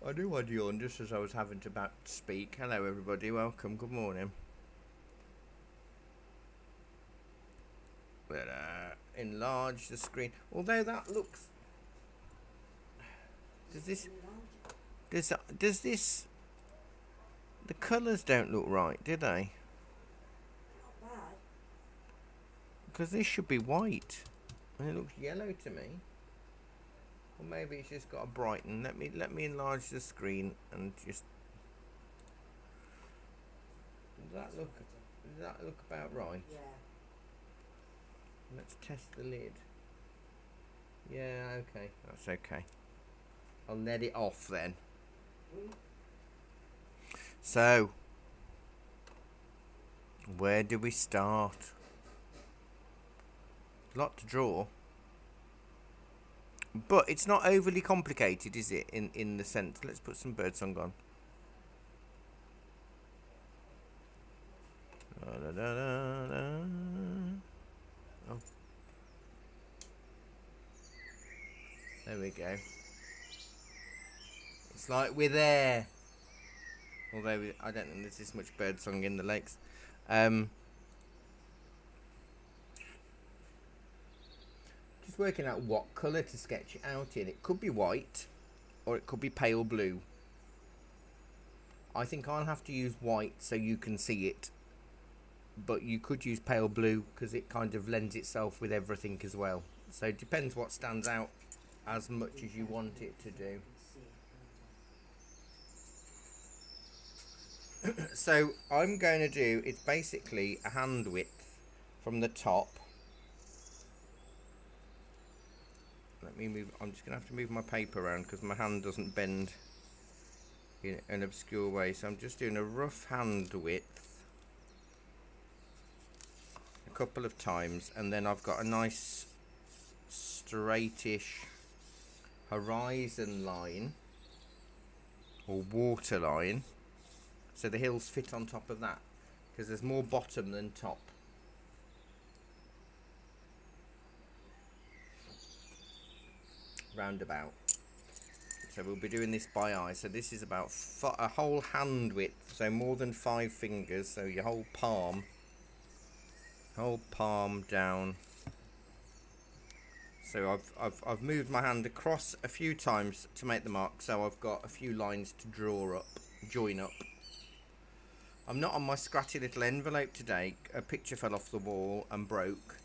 I knew I'd yawn just as I was having to about speak. Hello, everybody. Welcome. Good morning. But enlarge the screen. Although that looks. Does this? Does this? The colours don't look right, do they? Not bad. Because this should be white, and it looks yellow to me. Or maybe it's just got a brighten. Let me enlarge the screen and just. Does that look about right? Yeah. Let's test the lid. Yeah, okay, that's okay. I'll let it off then. So, where do we start? A lot to draw. But it's not overly complicated, is it, in the sense? Let's put some birdsong on. Da, da, da, da. Oh. There we go. It's like we're there. Although I don't think there's this much birdsong in the lakes. Just working out what colour to sketch it out in. It could be white, or it could be pale blue. I think I'll have to use white so you can see it. But you could use pale blue because it kind of lends itself with everything as well. So it depends what stands out as much as you want it to do. So I'm going to do, it's basically a hand width from the top. Let me move, I'm just going to have to move my paper around because my hand doesn't bend in an obscure way. So I'm just doing a rough hand width a couple of times, and then I've got a nice straightish horizon line or water line. So the hills fit on top of that because there's more bottom than top. Roundabout. So we'll be doing this by eye. So this is about a whole hand width, so more than 5 fingers. So your whole palm down. So I've moved my hand across a few times to make the mark. So I've got a few lines to draw up, join up. I'm not on my scratchy little envelope today. A picture fell off the wall and broke,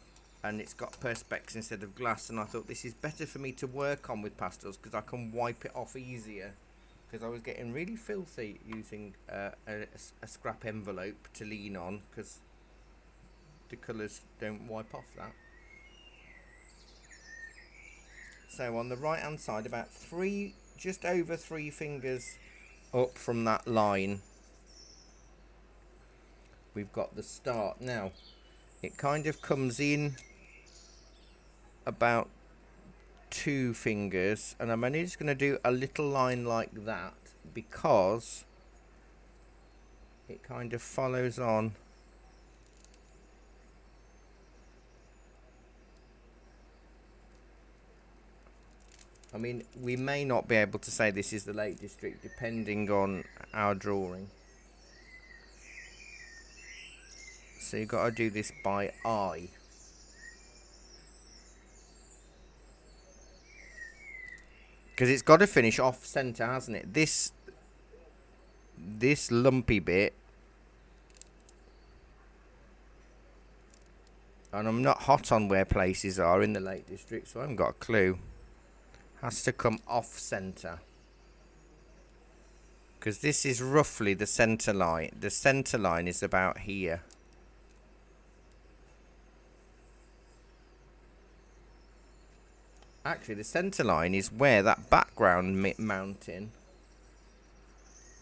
and it's got perspex instead of glass, and I thought this is better for me to work on with pastels because I can wipe it off easier, because I was getting really filthy using a scrap envelope to lean on because the colours don't wipe off that. So on the right hand side, about just over 3 fingers up from that line, we've got the start. Now it kind of comes in about 2 fingers, and I'm only just going to do a little line like that because it kind of follows on. I mean, we may not be able to say this is the Lake District depending on our drawing. So you've got to do this by eye. Because it's got to finish off centre, hasn't it? This lumpy bit. And I'm not hot on where places are in the Lake District, so I haven't got a clue. Has to come off centre. Because this is roughly the centre line. The centre line is about here. Actually, the centre line is where that background mountain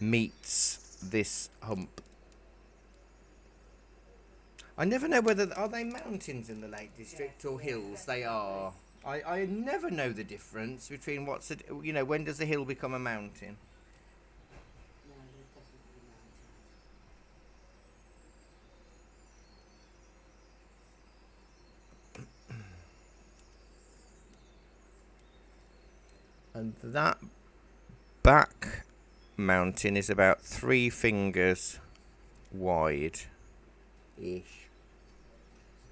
meets this hump. I never know whether are they mountains in the Lake District or hills. They are. I never know the difference between what's a, when does a hill become a mountain? No, it doesn't really And that back mounting is about 3 fingers wide ish.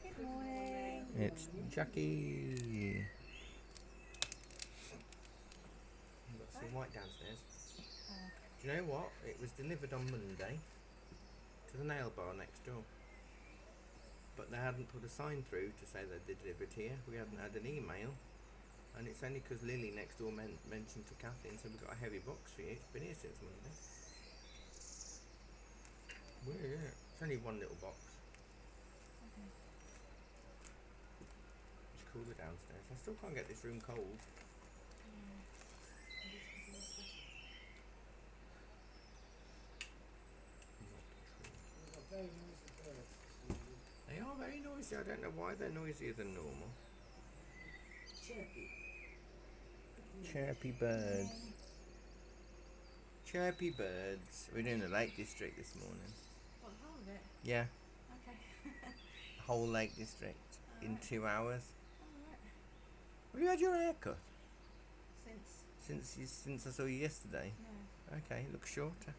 Good morning. It's Jackie. I've got some white downstairs. Do you know what? It was delivered on Monday to the nail bar next door. But they hadn't put a sign through to say that they delivered here. We hadn't had an email. And it's only because Lily next door mentioned to Kathy and said, we've got a heavy box for you. It's been here since Monday. Where is it? It's only one little box. It's cooler downstairs. I still can't get this room cold. They are very noisy. I don't know why they're noisier than normal. Chirpy. Chirpy birds. Chirpy birds. We're doing the Lake District this morning. What, the whole of it? Yeah, Okay. whole Lake District in Alright. 2 hours. Alright. Have you had your hair cut Since? since I saw you yesterday? No. Okay, look shorter.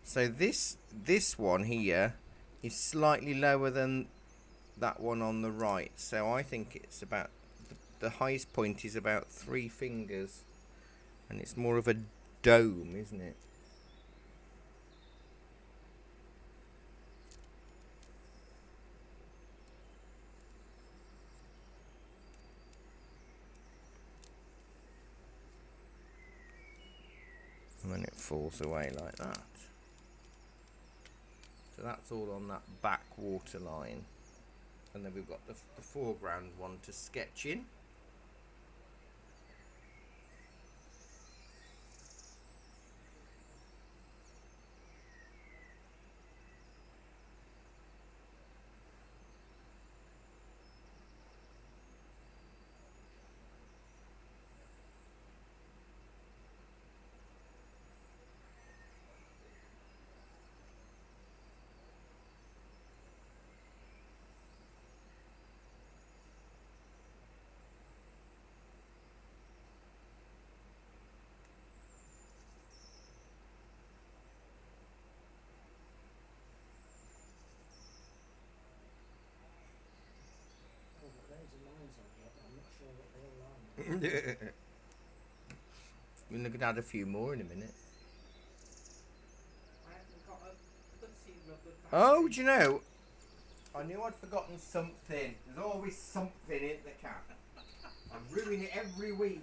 So this one here is slightly lower than that one on the right. So I think it's about the highest point is about 3 fingers, and it's more of a dome, isn't it? And then it falls away like that. So that's all on that back water line. And then we've got the foreground one to sketch in. I've got loads of lines on here, but I'm not sure what they all are. We're going to add a few more in a minute. I haven't got a putty rubber band. Oh, do you know? I knew I'd forgotten something. There's always something in the cap. I ruin it every week.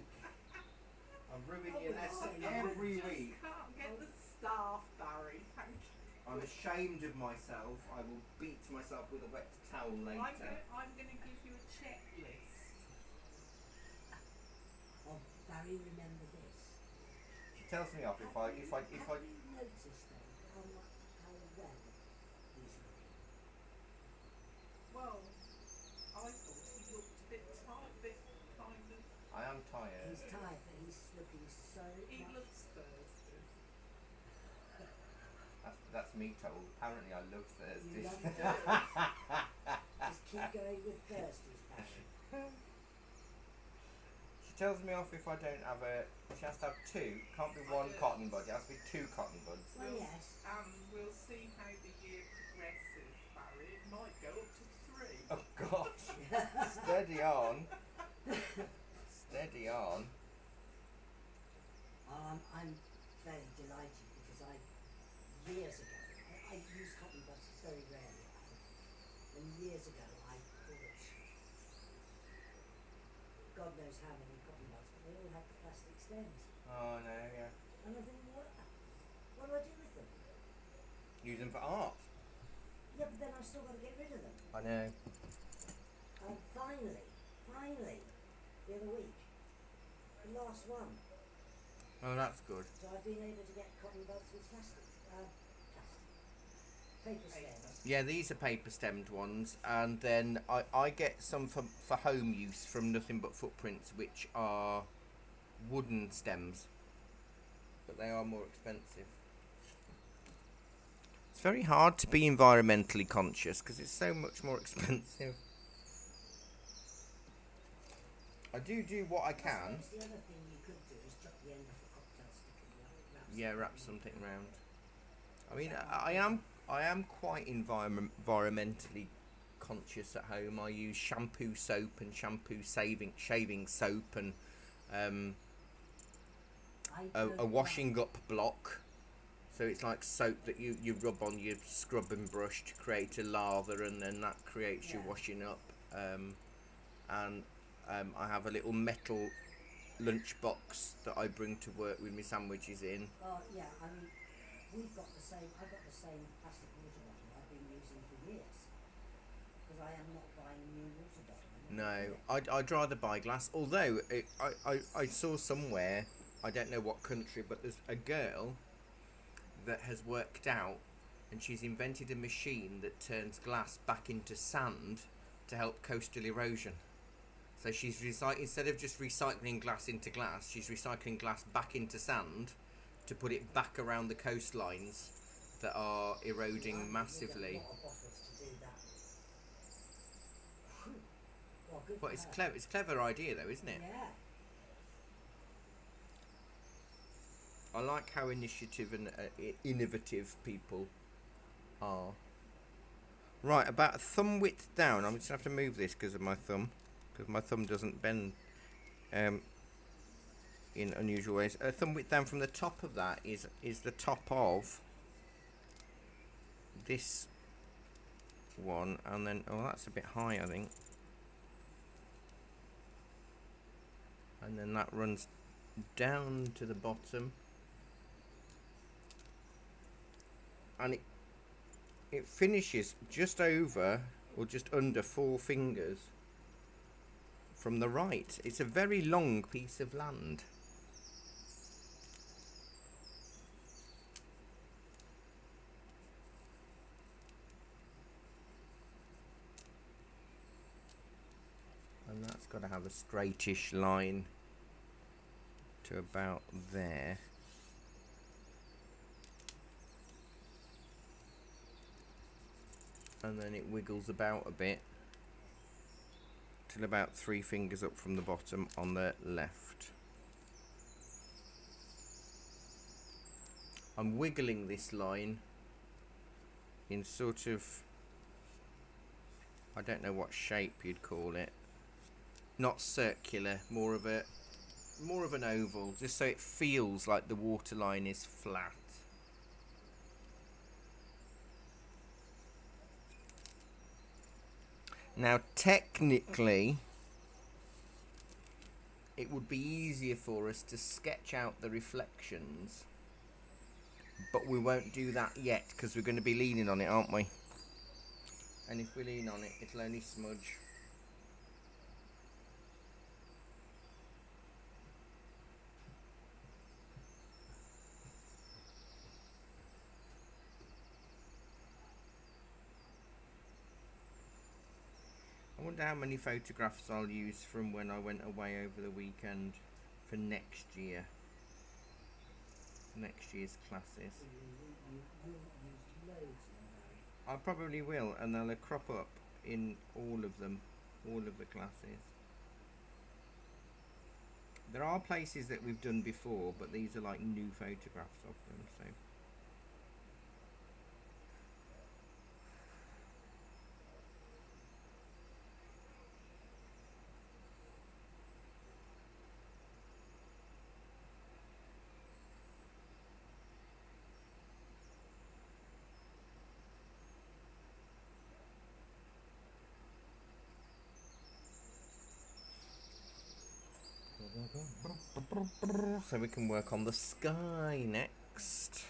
I ruin your lesson every week. Can't get the staff, Barry. Thank you. I'm ashamed of myself. I will beat myself with a wet towel later. I'm gonna give you a checklist. Oh, Barry, remember this. She tells me off if I. Have you noticed though how well he's looking? Well, I thought he looked a bit tired, a bit kind of. I am tired. He's tired, but he's looking so He much. looks thirsty. That's me told. Apparently I love You Thursdays. love Thursdays. Just keep going with Thursdays, Barry. She tells me off if I don't have a. She has to have 2. Can't be 1 cotton bud. It has to be 2 cotton buds. Well, yes. We'll see how the year progresses, Barry. It might go up to 3. Oh gosh. Steady on. Steady on. I'm very delighted because years ago, I use cotton buds very rarely, and years ago I bought God knows how many cotton buds, but they all had the plastic stems. Oh no, yeah. And I'm thinking, what do I do with them? Use them for art. Yeah, but then I've still got to get rid of them. I know. And finally, the other week, the last one. Oh, that's good. So I've been able to get cotton buds with paper stems. Yeah, these are paper stemmed ones, and then I get some for home use from Nothing But Footprints, which are wooden stems, but they are more expensive. It's very hard to be environmentally conscious because it's so much more expensive. I do what I I can. suppose the other thing you could do is chuck the end off a cocktail stick and wrap Yeah, wrap something something round. I Is mean, that I like am I am quite environmentally conscious at home. I use shampoo soap and shampoo shaving soap and um, I a don't washing like up block. So it's like soap that you rub on your scrubbing brush to create a lather, and then that creates your Yeah. washing up. And I have a little metal lunchbox that I bring to work with my sandwiches in. yeah, I mean, we've got the same. I've got the same plastic water bottle I've been using for years because I am not buying a new water bottle. No, I'd rather buy glass. Although I saw somewhere, I don't know what country, but there's a girl that has worked out, and she's invented a machine that turns glass back into sand to help coastal erosion. So she's instead of just recycling glass into glass, she's recycling glass back into sand to put it back around the coastlines that are eroding massively. A lot of bottles to do that with. Whew. Well, good But for it's her. clever. It's a clever idea, though, isn't it? Yeah. I like how initiative and innovative people are. Right, about a thumb width down. I'm just going to have to move this because of my thumb. Because my thumb doesn't bend in unusual ways. A thumb width down from the top of that is the top of this one. And then, oh, that's a bit high, I think. And then that runs down to the bottom. And it finishes just over or just under 4 fingers from the right. It's a very long piece of land. And that's got to have a straightish line to about there. And then it wiggles about a bit till about 3 fingers up from the bottom on the left. I'm wiggling this line in sort of, I don't know what shape you'd call it. Not circular, more of an oval, just so it feels like the waterline is flat. Now, technically, it would be easier for us to sketch out the reflections, but we won't do that yet because we're going to be leaning on it, aren't we? And if we lean on it, it'll only smudge. I wonder how many photographs I'll use from when I went away over the weekend for next year. Next year's classes. You'll use loads in there. I probably will, and they'll crop up in all of them, all of the classes. There are places that we've done before, but these are like new photographs of them, so. So we can work on the sky next.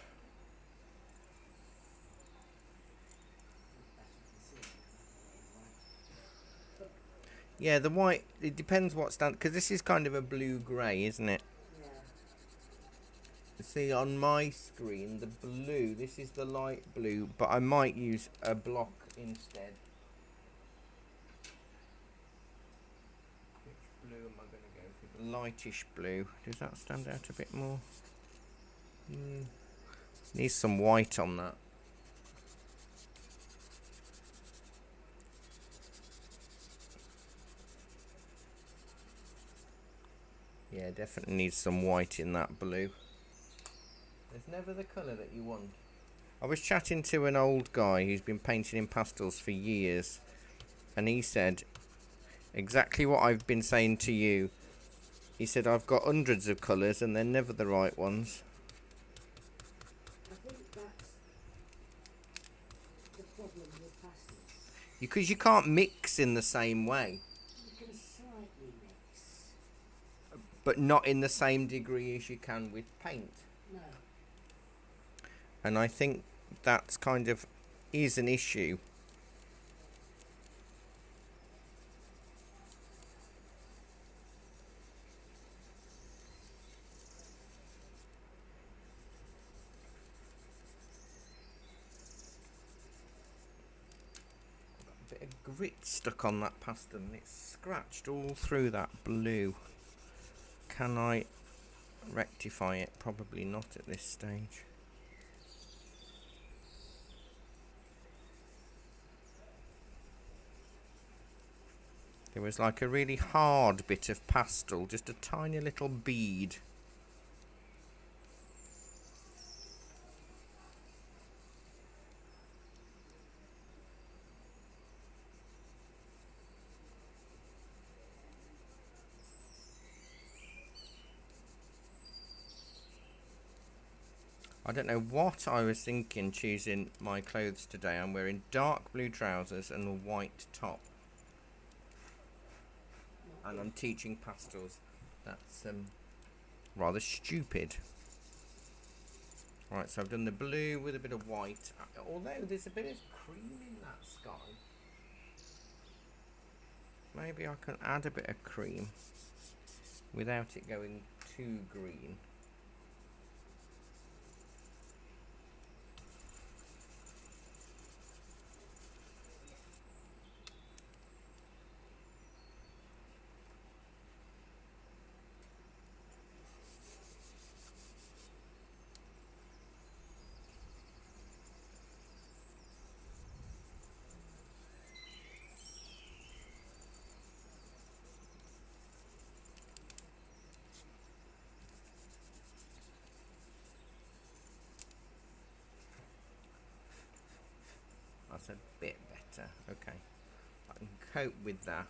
Yeah, the white, it depends what stand, because this is kind of a blue-grey, isn't it? Yeah. See, on my screen, the blue, this is the light blue, but I might use a block instead. Which blue am I going to go for? The lightish blue. Does that stand out a bit more? Needs some white on that. Yeah, definitely needs some white in that blue. There's never the colour that you want. I was chatting to an old guy who's been painting in pastels for years, and he said exactly what I've been saying to you. He said, I've got hundreds of colours and they're never the right ones. I think that's the problem with pastels. Because you can't mix in the same way, You can slightly mix. but not in the same degree as you can with paint. No. And I think that's kind of is an issue. A bit of grit stuck on that pastel and it's scratched all through that blue. Can I rectify it? Probably not at this stage. There was like a really hard bit of pastel, just a tiny little bead. I don't know what I was thinking choosing my clothes today. I'm wearing dark blue trousers and a white top. And I'm teaching pastels. That's rather stupid. Right, so I've done the blue with a bit of white. Although there's a bit of cream in that sky. Maybe I can add a bit of cream without it going too green. That's a bit better. Okay, I can cope with that.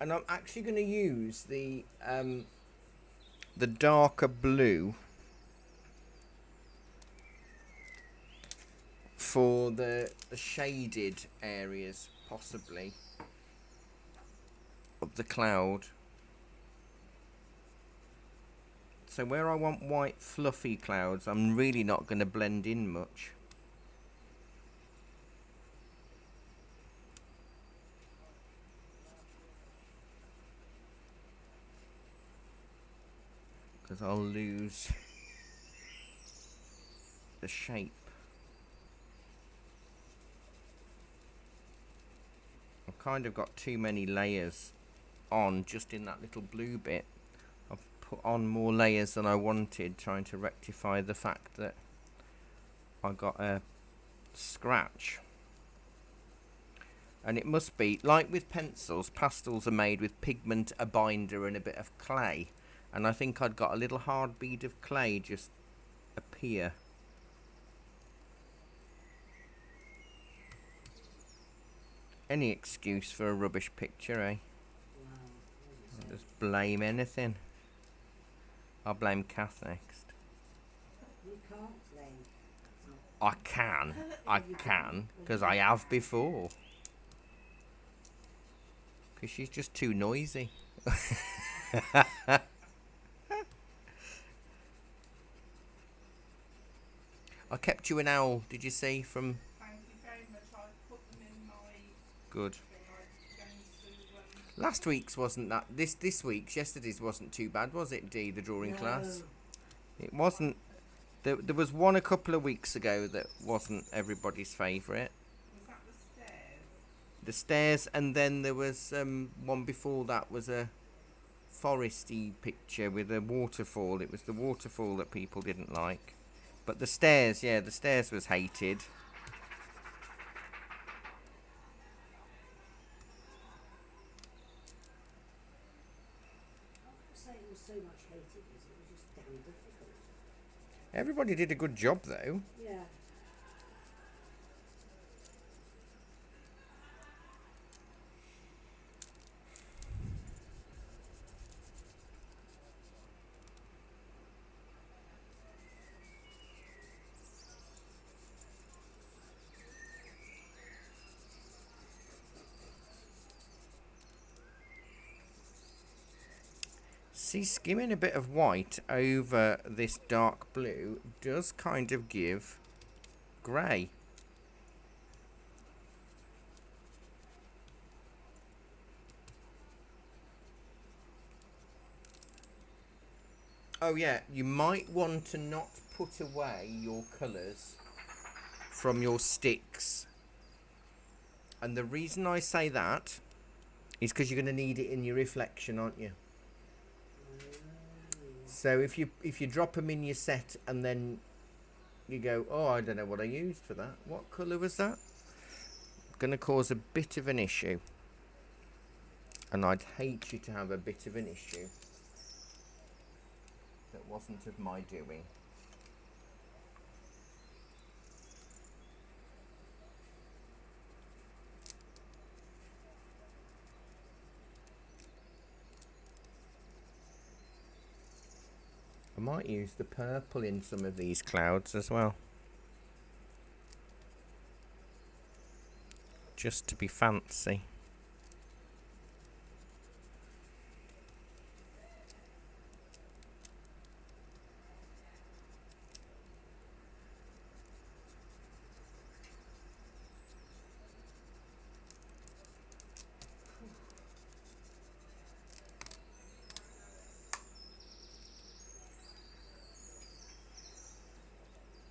And I'm actually going to use the darker blue for the shaded areas, possibly, of the cloud. So where I want white fluffy clouds, I'm really not going to blend in much. Because I'll lose the shape. I've kind of got too many layers on just in that little blue bit. I've put on more layers than I wanted, trying to rectify the fact that I got a scratch. And it must be, like with pencils, pastels are made with pigment, a binder and a bit of clay. And I think I'd got a little hard bead of clay just appear. Any excuse for a rubbish picture, eh? Wow. I'll just blame anything. I'll blame Kath next. You can't blame. I can, because I have before. Because she's just too noisy. I kept you an owl, did you see, from... Thank you very much. I put them in my Good. thing. I'm going to, Last week's wasn't that... This week's, yesterday's wasn't too bad, was it, Dee, the drawing class? It wasn't... There was one a couple of weeks ago that wasn't everybody's favourite. was that the stairs? The stairs, and then there was one before that was a foresty picture with a waterfall. It was the waterfall that people didn't like. But the stairs, yeah, the stairs was hated. was so much hated because it was just damn difficult. Everybody did a good job though. Yeah. See, skimming a bit of white over this dark blue does kind of give grey. Oh yeah, you might want to not put away your colours from your sticks. And the reason I say that is because you're going to need it in your reflection, aren't you? So if you drop them in your set and then you go, oh, I don't know what I used for that. What colour was that? Going to cause a bit of an issue. And I'd hate you to have a bit of an issue that wasn't of my doing. I might use the purple in some of these clouds as well. Just to be fancy.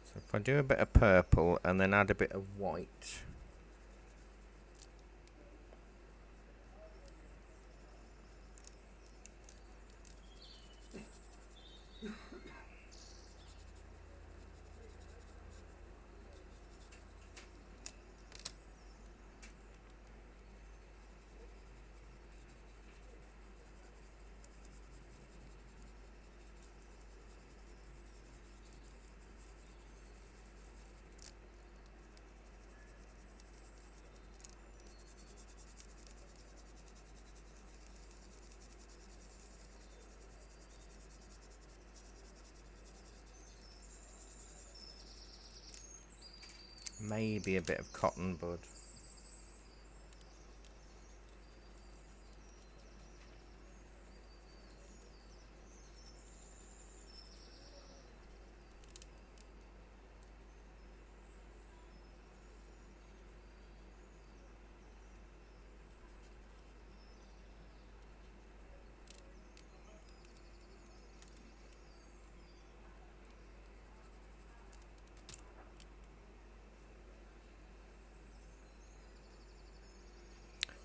So if I do a bit of purple and then add a bit of white. Maybe a bit of cotton bud.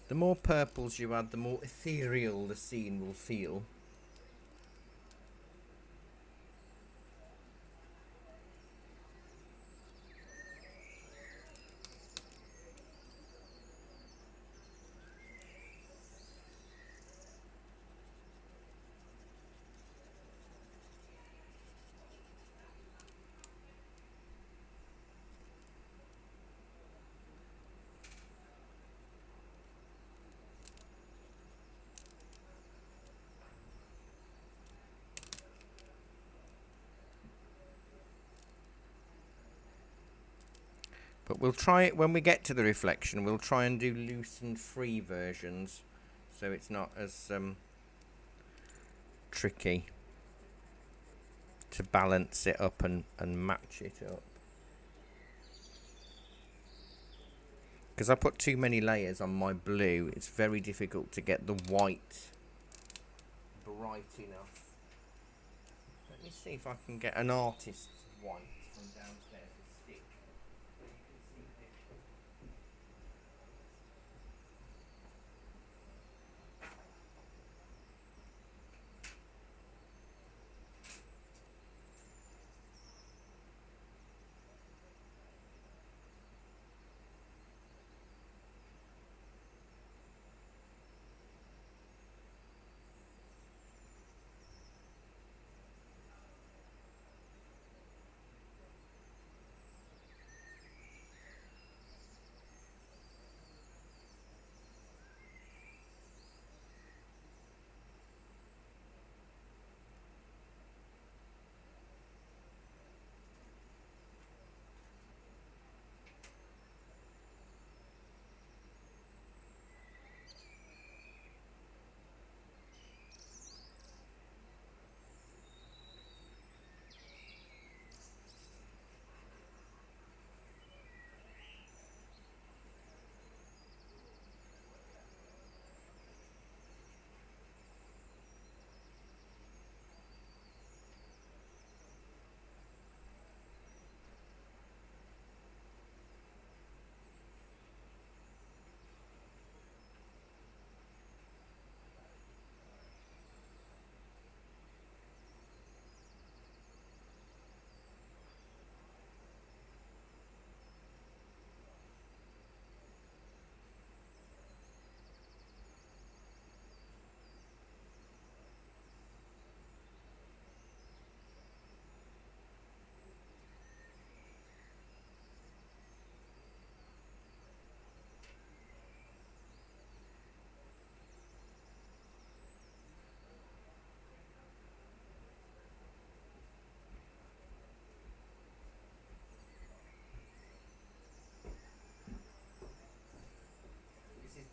The more purples you add, the more ethereal the scene will feel. But we'll try it when we get to the reflection. We'll try and do loose and free versions, so it's not as tricky to balance it up and match it up. Because I put too many layers on my blue, it's very difficult to get the white bright enough. Let me see if I can get an artist's white from downstairs. A stick.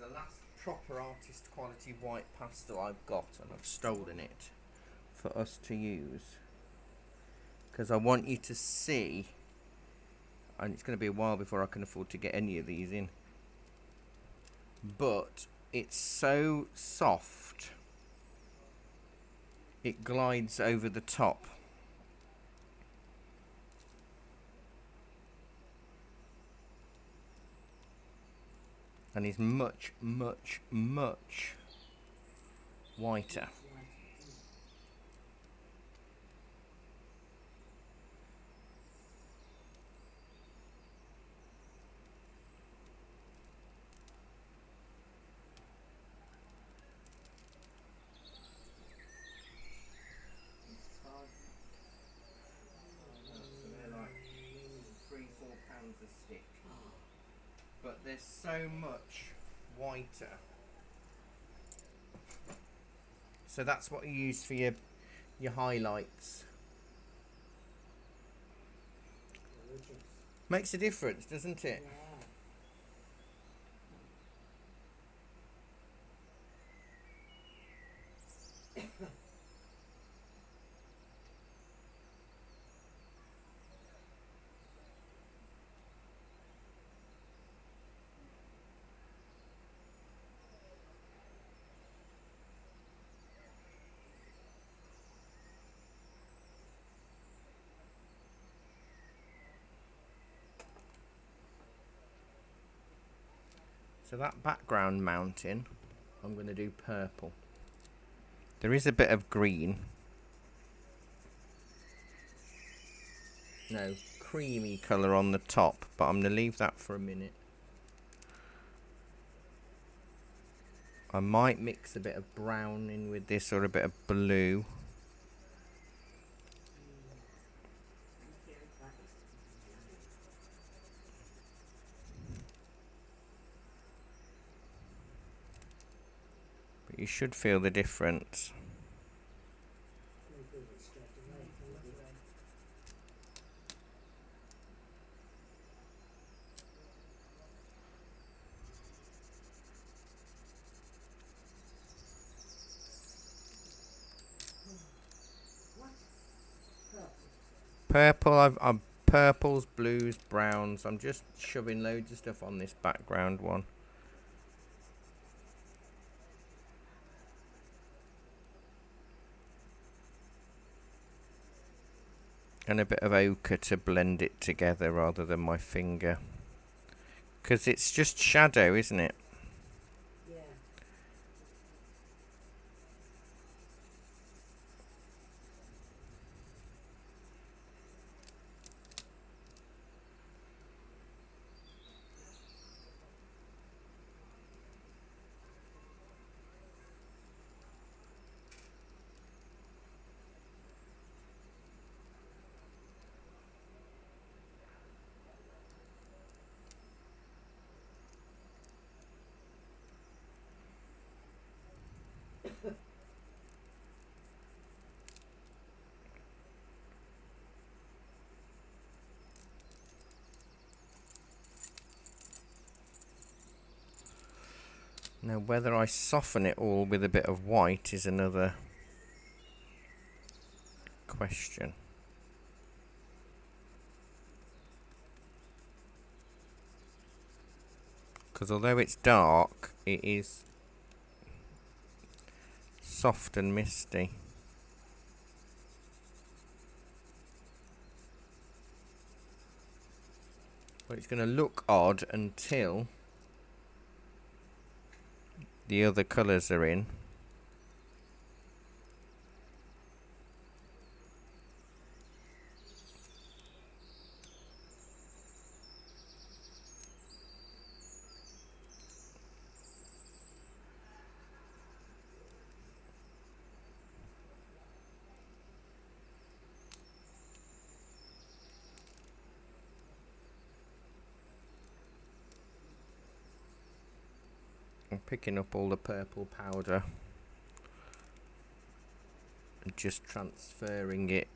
the last proper artist quality white pastel I've got, and I've stolen it for us to use because I want you to see, and it's going to be a while before I can afford to get any of these in, but it's so soft it glides over the top. And is much, much, much whiter. So they're like £3-4 a stick. But they're so much whiter. So that's what you use for your highlights. Gorgeous. Makes a difference, doesn't it? Yeah. So that background mountain, I'm going to do purple. There is a bit of green. No, creamy colour on the top, but I'm going to leave that for a minute. I might mix a bit of brown in with this, or a bit of blue. But you should feel the difference. What? Purple. Purple, I've purples, blues, browns. I'm just shoving loads of stuff on this background one. And a bit of ochre to blend it together rather than my finger. Because it's just shadow, isn't it? Yeah. Now whether I soften it all with a bit of white is another question. Because although it's dark, it is soft and misty. But it's going to look odd until the other colours are in. I'm picking up all the purple powder and just transferring it .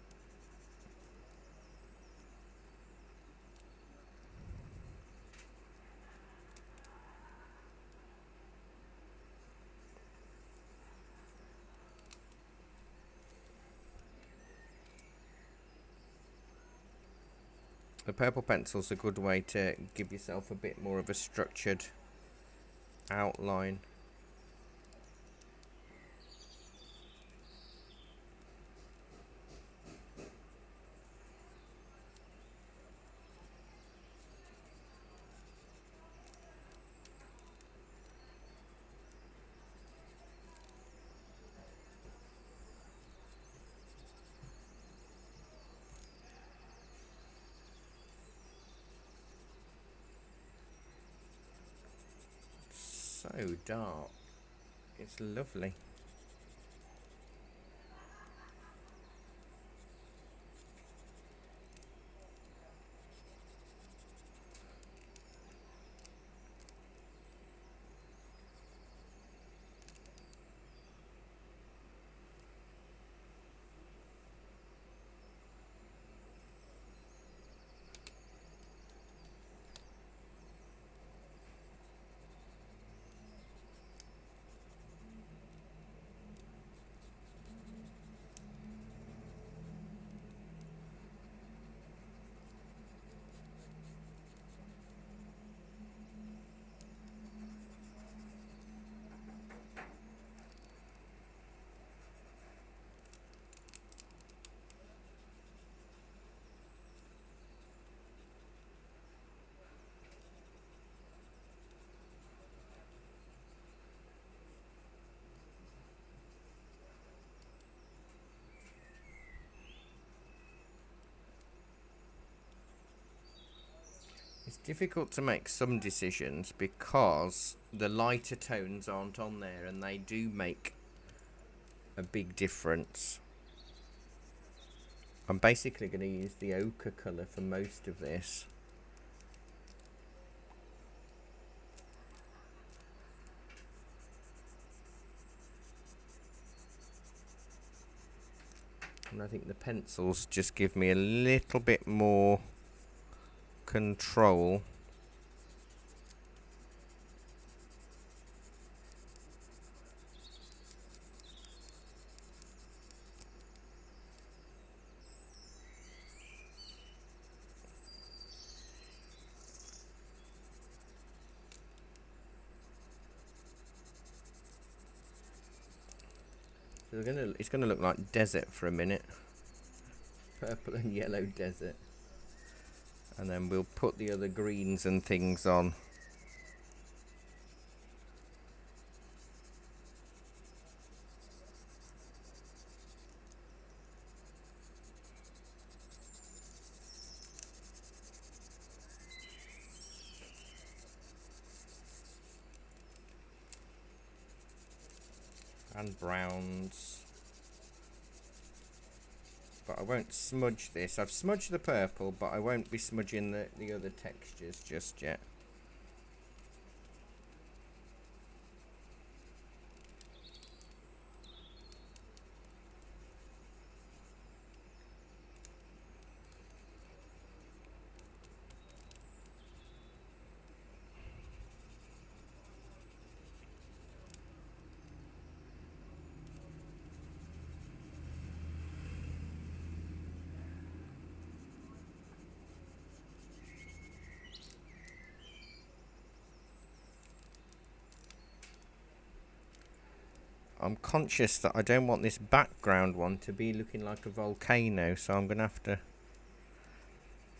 The purple pencil's a good way to give yourself a bit more of a structured outline. So dark. It's lovely. It's difficult to make some decisions because the lighter tones aren't on there, and they do make a big difference. I'm basically going to use the ochre colour for most of this. And I think the pencils just give me a little bit more control. So it's gonna look like desert for a minute. Purple and yellow desert. And then we'll put the other greens and things on. And browns. But I won't smudge this. I've smudged the purple, but I won't be smudging the other textures just yet. I'm conscious that I don't want this background one to be looking like a volcano, so I'm going to have to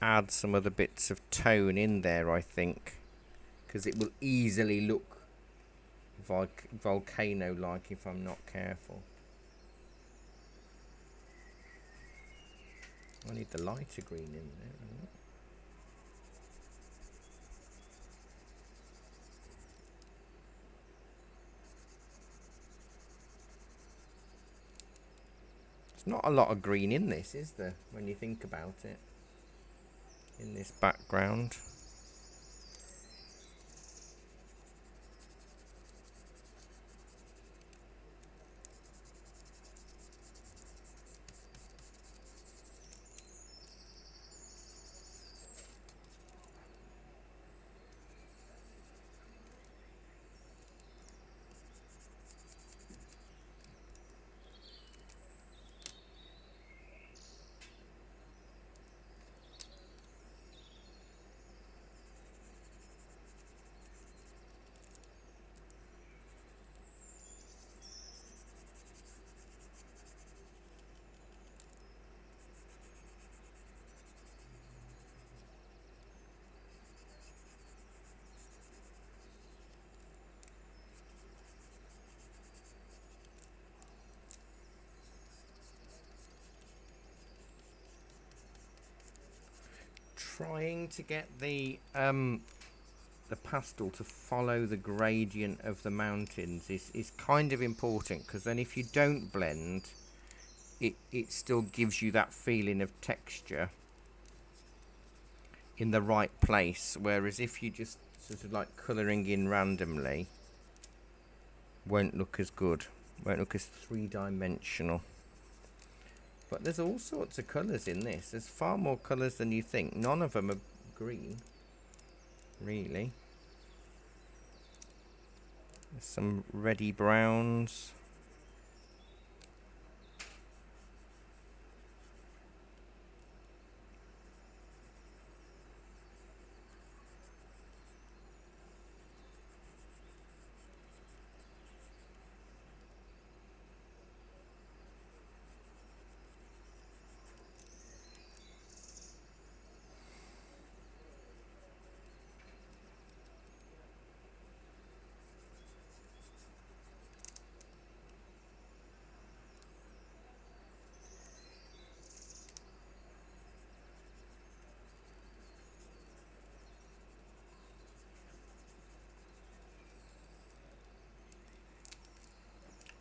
add some other bits of tone in there, I think, because it will easily look volcano-like if I'm not careful. I need the lighter green in there. There's not a lot of green in this, is there, when you think about it, in this background. trying to get the pastel to follow the gradient of the mountains is kind of important, because then if you don't blend, it still gives you that feeling of texture in the right place, whereas if you just sort of like colouring in randomly, won't look as good, won't look as three-dimensional. But there's all sorts of colours in this. There's far more colours than you think. None of them are green, really. There's some reddy browns.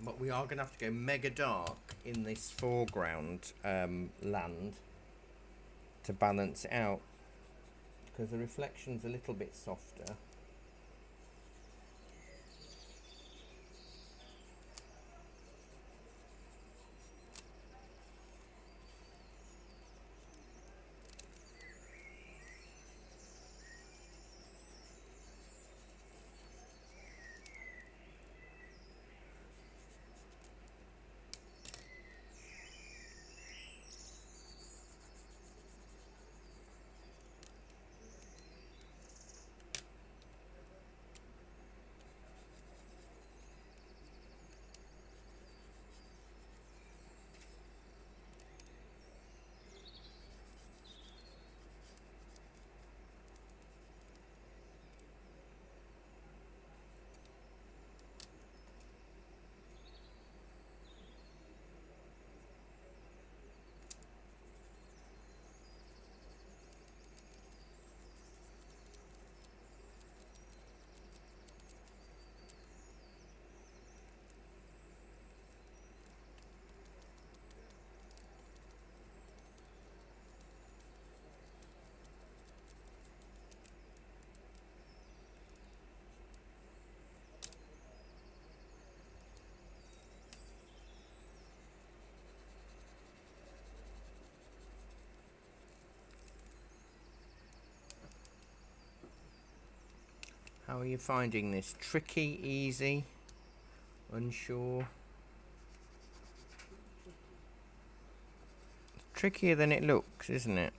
But we are going to have to go mega dark in this foreground land to balance it out, because the reflection's a little bit softer. How are you finding this? Tricky, easy, unsure? Trickier than it looks, isn't it?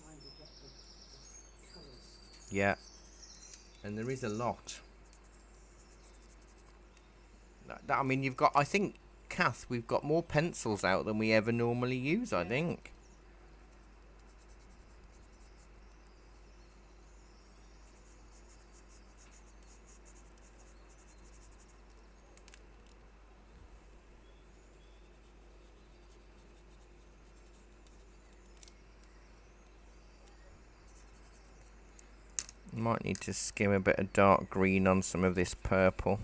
Trying to get the colours. Yeah. And there is a lot. I mean, you've got, I think, Kath, we've got more pencils out than we ever normally use, I think. Might need to skim a bit of dark green on some of this purple.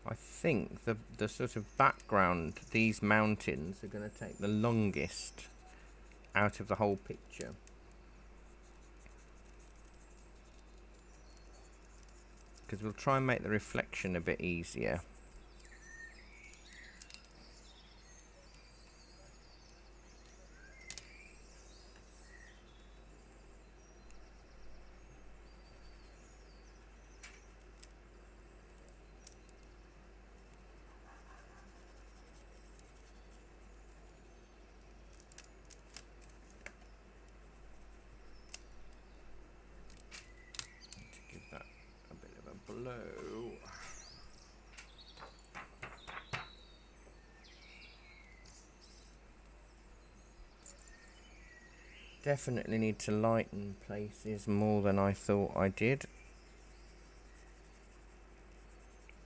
I think the sort of background, these mountains are going to take the longest out of the whole picture. because we'll try and make the reflection a bit easier. To give that a bit of a blow. Definitely need to lighten places more than I thought I did.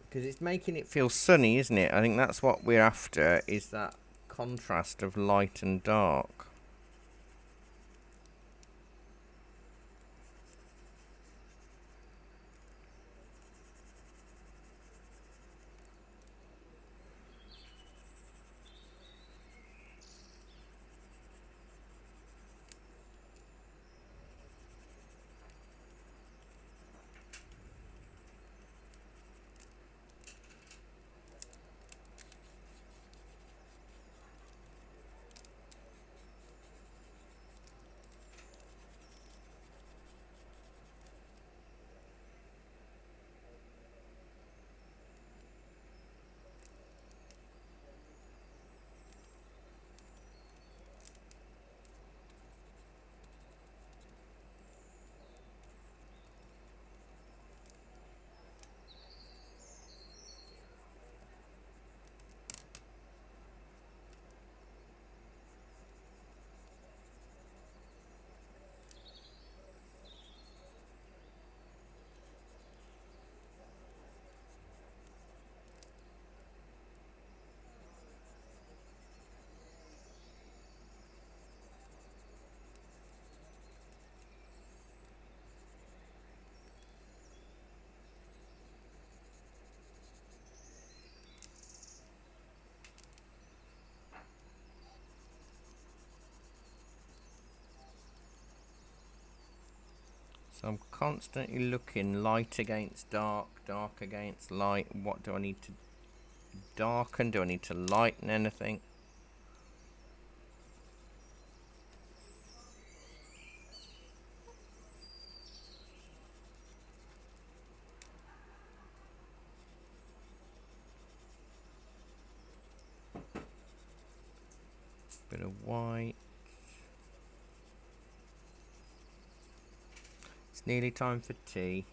Because it's making it feel sunny, isn't it? I think that's what we're after, is that contrast of light and dark. So I'm constantly looking light against dark, dark against light. What do I need to darken? Do I need to lighten anything? Bit of white. It's nearly time for tea.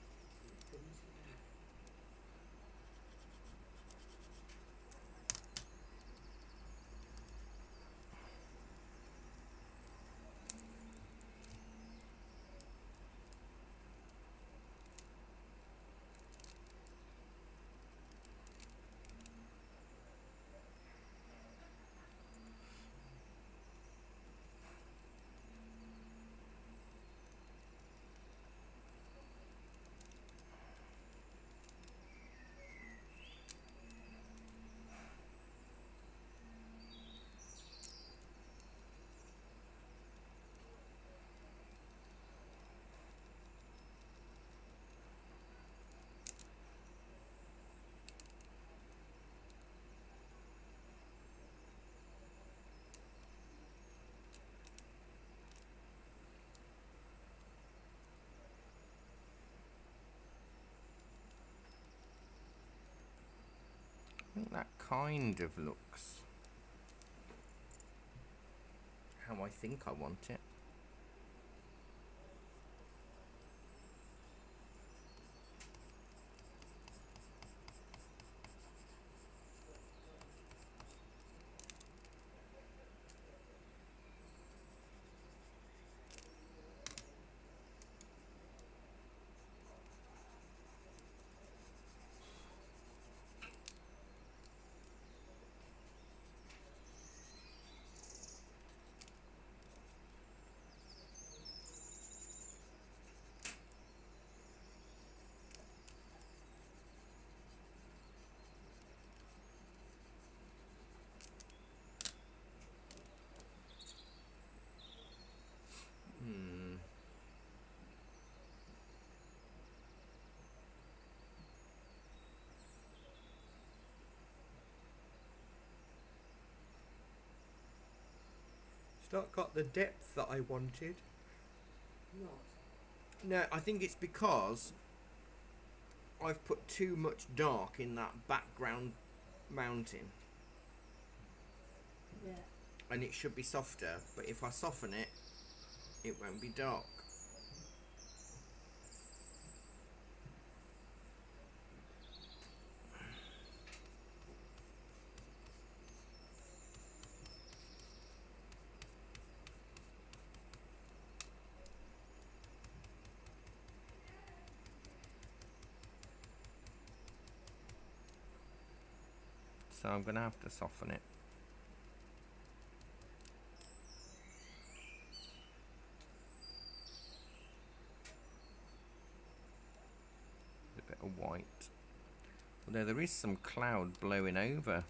I think that kind of looks how I think I want it. It's not got the depth that I wanted. Not. No, I think it's because I've put too much dark in that background mountain. Yeah. And it should be softer, but if I soften it, it won't be dark. So I'm going to have to soften it. A bit of white. Although there is some cloud blowing over.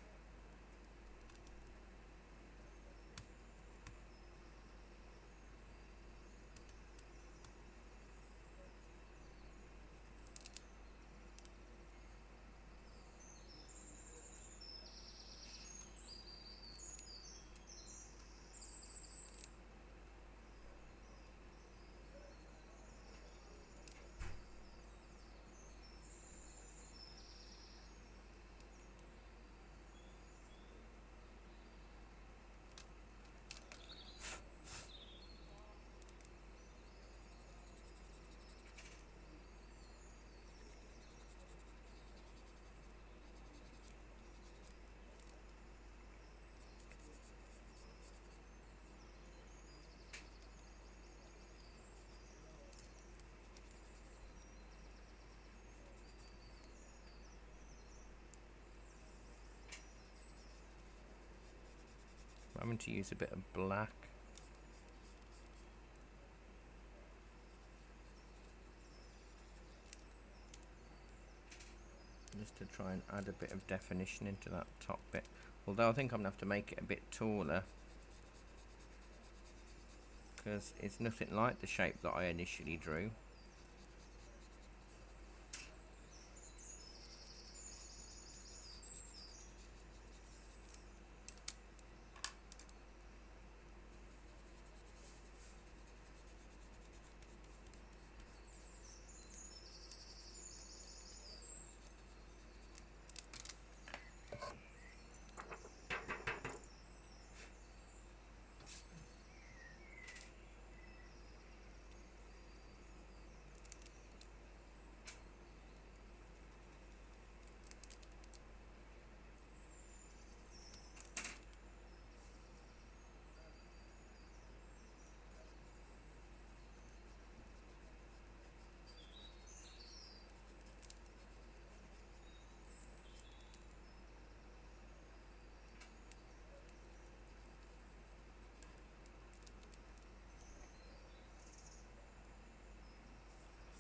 I'm having to use a bit of black. Just to try and add a bit of definition into that top bit. Although I think I'm going to have to make it a bit taller, because it's nothing like the shape that I initially drew.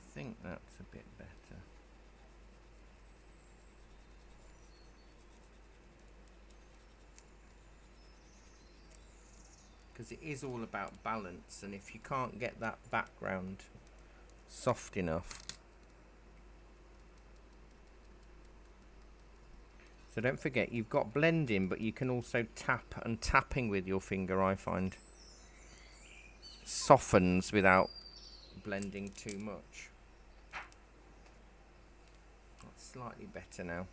I think that's a bit better. Because it is all about balance, and if you can't get that background soft enough. So don't forget, you've got blending, but you can also tap, and tapping with your finger, I find, softens without blending too much. That's slightly better now.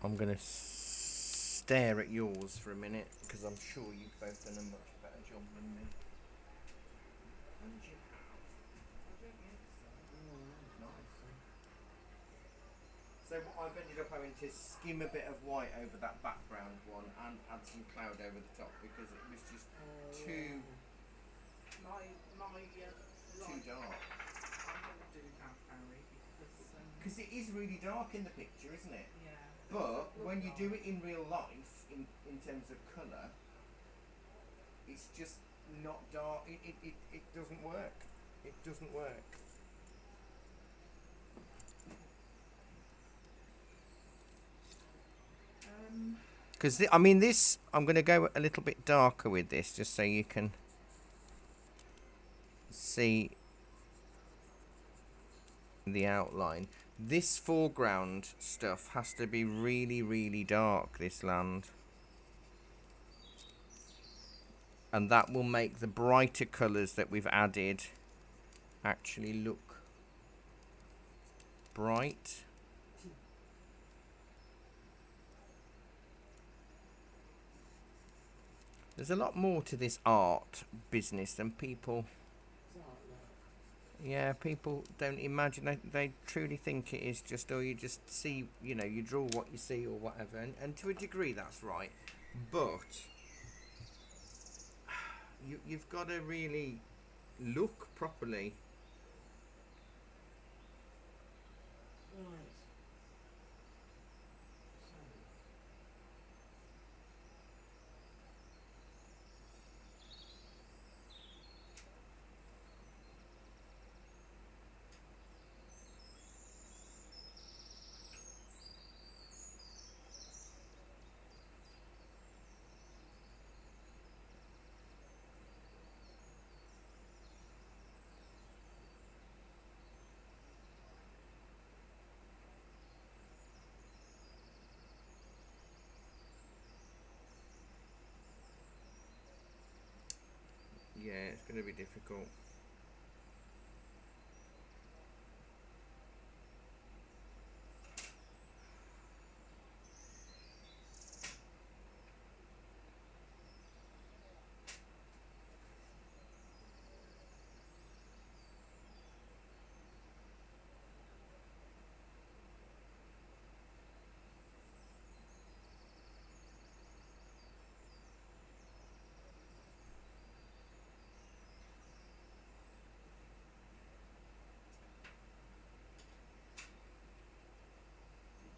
I'm going to stare at yours for a minute, because I'm sure you've both done a much better job than me. And you have. I don't think so. Nice. So I've ended up having to skim a bit of white over that background one and add some cloud over the top, because it was just too My too like, dark. I will do that, Barry, because Because it is really dark in the picture, isn't it? Yeah. But when you do it in real life, in terms of colour, it's just not dark. It doesn't work. It doesn't work. Because I mean, this, I'm going to go a little bit darker with this, just so you can see the outline. This foreground stuff has to be really, really dark, this land. And that will make the brighter colours that we've added actually look bright. There's a lot more to this art business than people... Yeah, people don't imagine. They truly think it is just, or you just see, you know, you draw what you see or whatever. And to a degree, that's right. But you've got to really look properly. Right. Yeah, it's going to be difficult.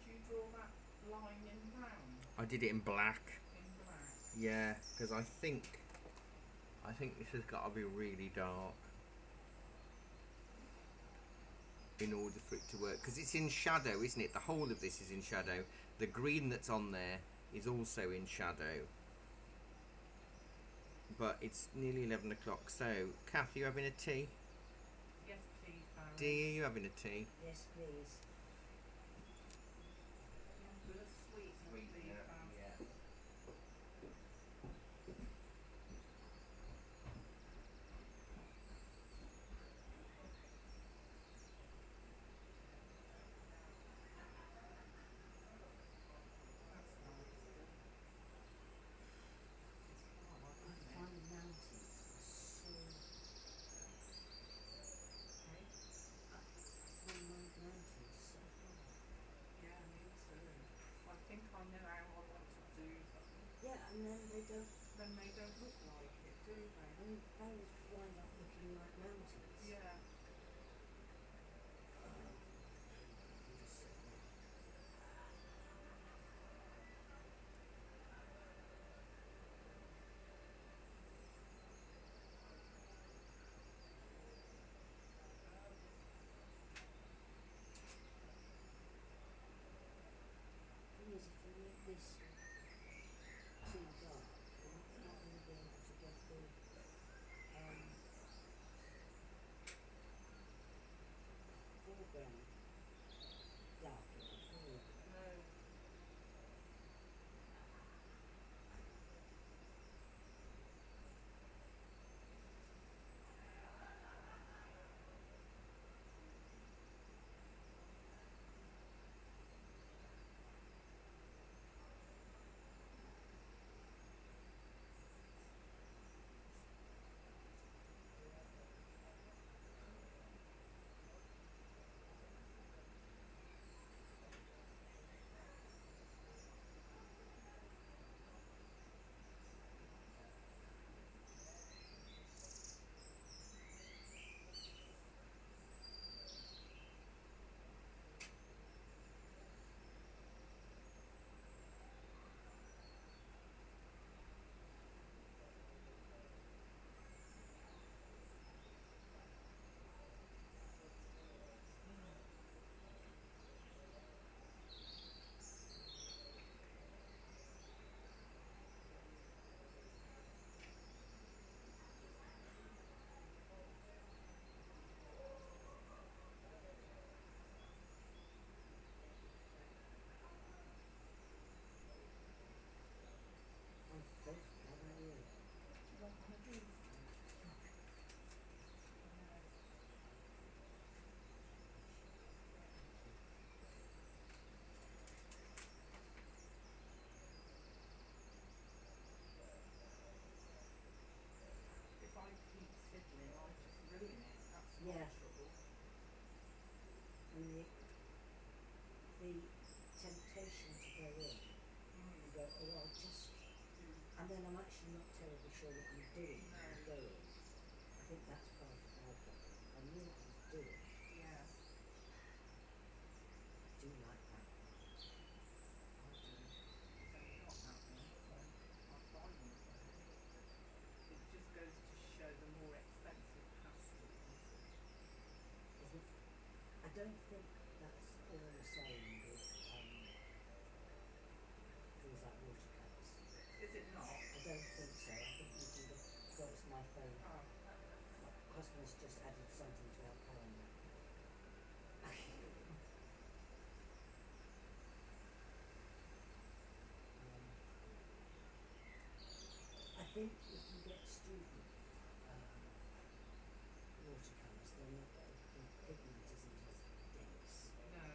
Did you draw that line in brown? I did it in black. In black? Yeah, because I think this has got to be really dark in order for it to work. Because it's in shadow, isn't it? The whole of this is in shadow. The green that's on there is also in shadow. But it's nearly 11 o'clock. So, Kath, are you having a tea? Yes, please, Barry. Dee, are you having a tea? Yes, please. With a sweet one, please, Barry. That's nice. It's hard, I isn't find it? the mountains are so... Hey? I find my mountains so hard. Yeah, me too. I think I know how I want to do them. Yeah, and then they don't... Then they don't look like it, do they? And those wind up looking like mountains. Yeah. You just sit there. Thing is, if we make this too dark, we're not going to be able to get the the temptation to go in and go, oh, I'll just, and then I'm actually not terribly sure what I'm doing when I go in. I think that's part of my problem. If I knew what I was doing, Yeah. I do like that one. I do. It's only got that one, so I'll buy one of those. It just goes to show the more expensive pastels. Isn't, I don't think that's all the same with things like watercolours. Is it not? I don't think so. I think you can get, so it's my phone. Oh, My husband's just added something to our calendar. I think if you get student watercolours, then the pigment isn't as dense. no.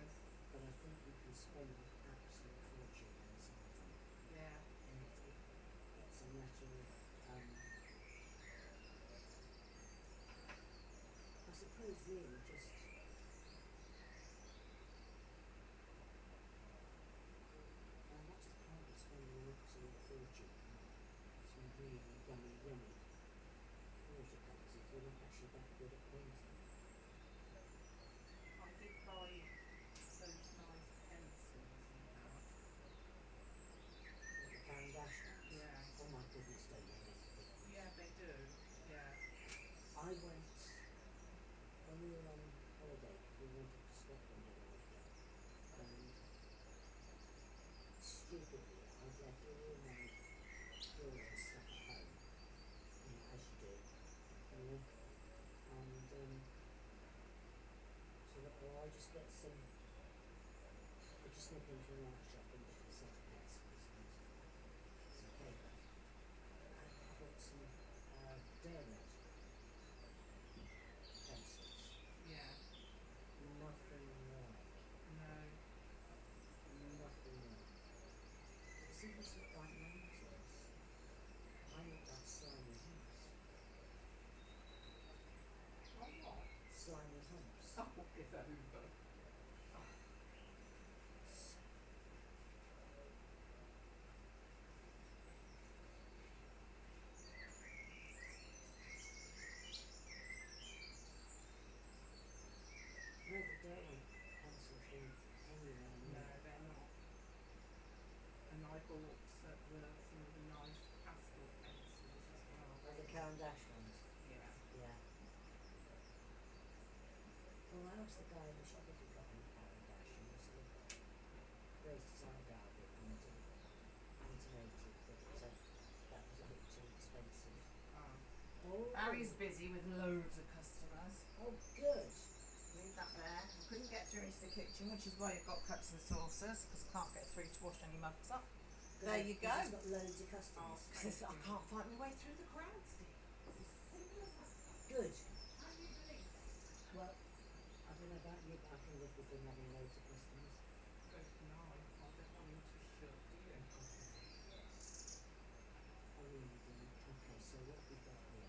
But I think you can spend an absolute fortune on some of them. Yeah. And it's a matter of, I suppose really just, what's the point of spending an absolute fortune on some really yummy watercolours if you're not actually that good at painting? I did buy those nice pencils you have. Like the Caran d'Ache ones? Yeah. Oh my goodness, don't they make a difference? Yeah, they do. Yeah. I went, when we were on holiday, because we went up to Scotland a while ago, and stupidly I'd left all my drawing stuff at home, as you do, and so that, oh, I'll just get some, I just nip into an art shop and get a set of pencils and some paper, and I bought some Dermot pencils. Yeah. Nothing like. No. Nothing like. But see, these look like mountains. I look like slimy humps. Oh, what? Slimy humps. Oh, give over. No, the Derwent pencils weren't anywhere No, near. they're not. And I bought some of the nice pastel pencils as well. Oh, the Caran d'Ache ones. Yeah. Yeah. Well, I asked the guy in the shop if he'd got any Caran d'Ache, and he sort of raised his eyebrow a bit and intimated that that was a bit too expensive. Ah. Oh, Barry's busy with loads of customers. oh, good. Leave that there. I couldn't get through into the kitchen, which is why you've got cups and saucers, because I can't get through to wash any mugs up. There you go. He's got loads of customers. Oh. Because I can't find my way through the crowd, Steve. It's as simple as that. Good. How do you believe it? Well, I don't know about you, but I can live with him having loads of customers. So can I. I don't want him to shut, do you? I really do. Okay, so what have we got here?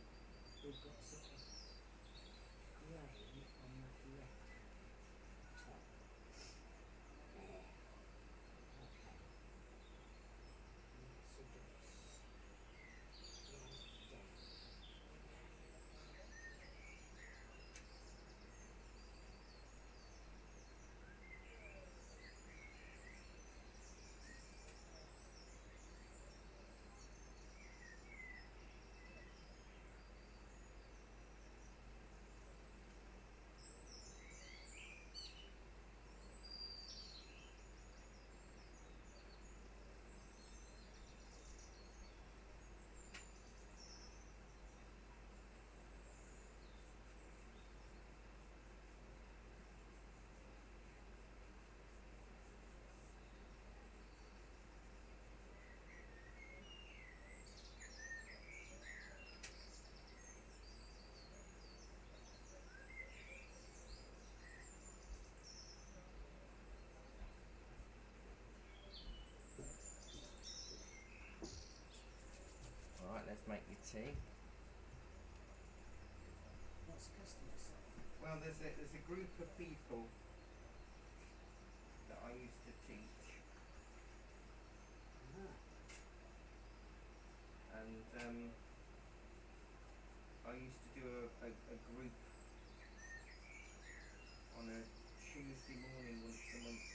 We've got sort of grey on that left hand top. There. Okay. And that sort of slide down. Alright, let's make your tea. Lots of customers. Well, there's a group of people that I used I used to do a group on a Tuesday morning once a month.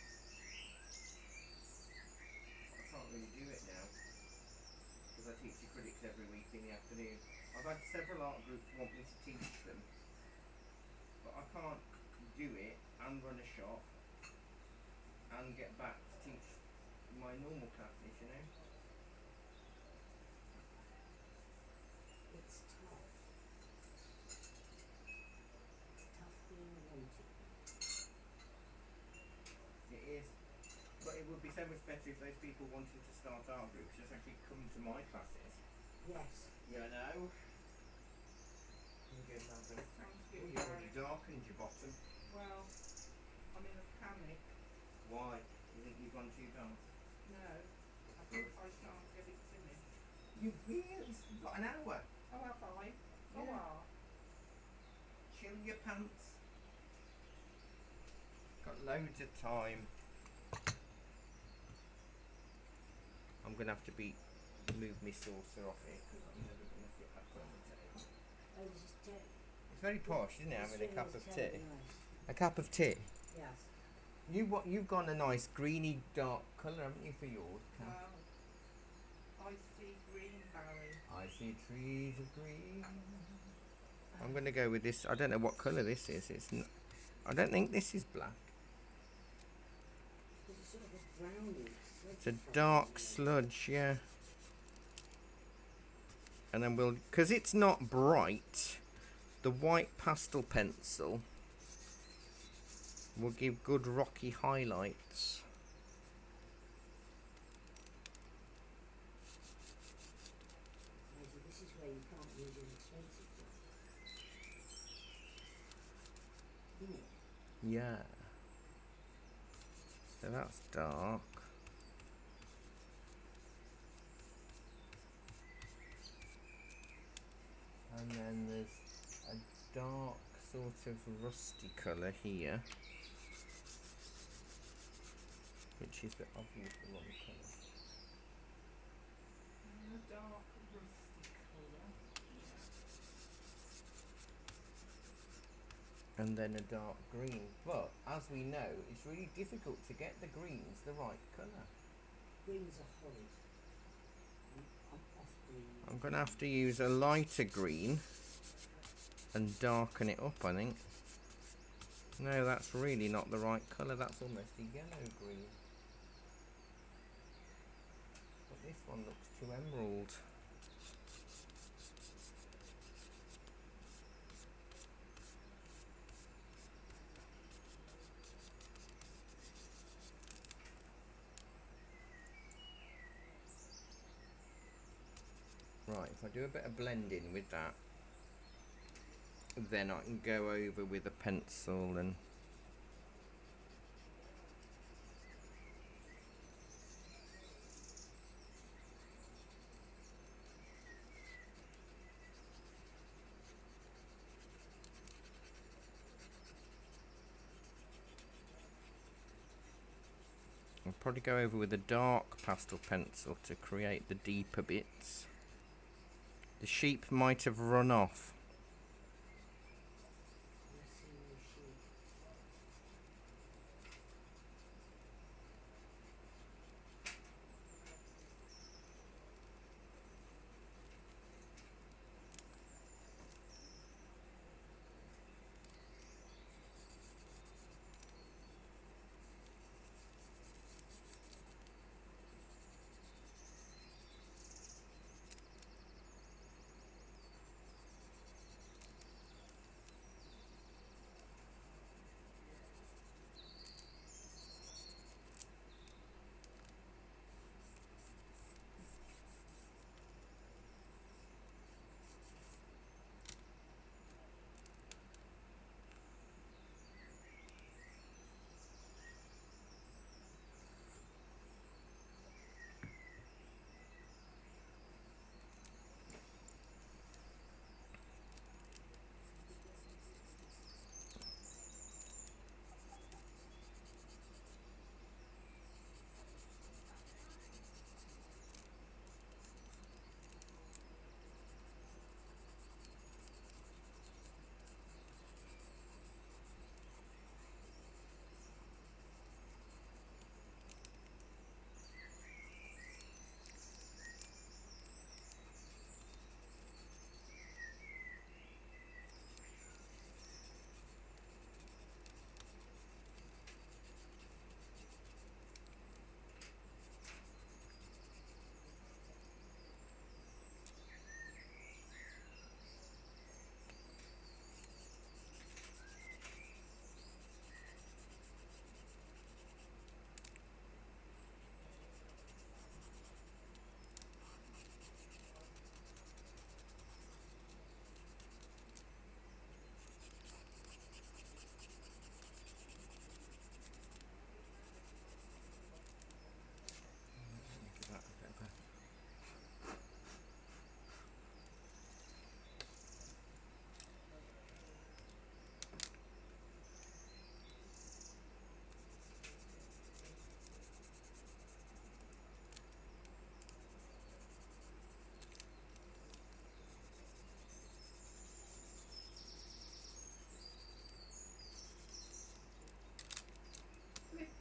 I can't really do it now because I teach acrylics every week in the afternoon. I've had several art groups want me to teach them, but I can't do it and run a shop and get back to teach my normal classes, you know. It's tough. It's tough being wanted. It is, but it would be so much better if those people wanting to start art groups just actually come to my classes. Yes. You know. You go down there. Thank Oh, you. you've already darkened your bottom. Well, I'm in a panic. Why? You think you've gone too dark? No, I think I shan't get it finished. You really? You've got an hour. Oh, have I? Oh, Yeah. ah. Chill your pants. Got loads of time. I'm gonna have to move my saucer off here because I'm never gonna fit that on the table. Oh, this is It's very posh, isn't it? this Having a really cup is of terribly tea. nice. A cup of tea. Yes. You've gone a nice greeny dark colour, haven't you, for yours? Kat? Well, I see green, Barry. I see trees of green. I'm gonna go with this. I don't know what colour this is. I don't think this is black. It's sort of a brownie. It's a dark sludge, yeah. And then because it's not bright, the white pastel pencil will give good rocky highlights. So this is where you can't use an expensive one. Isn't it? Yeah. So that's dark. And then there's a dark sort of rusty colour here, which is the obvious wrong colour. A dark rusty colour. Yeah. And then a dark green. But as we know, it's really difficult to get the greens the right colour. Greens are horrid. I'm off green. I'm going to have to use a lighter green and darken it up, I think. No, that's really not the right colour. That's almost a yellow green. But this one looks too emerald. Right, if I do a bit of blending with that, then I can go over with a pencil and I'll probably go over with a dark pastel pencil to create the deeper bits. The sheep might have run off. I've seen the sheep.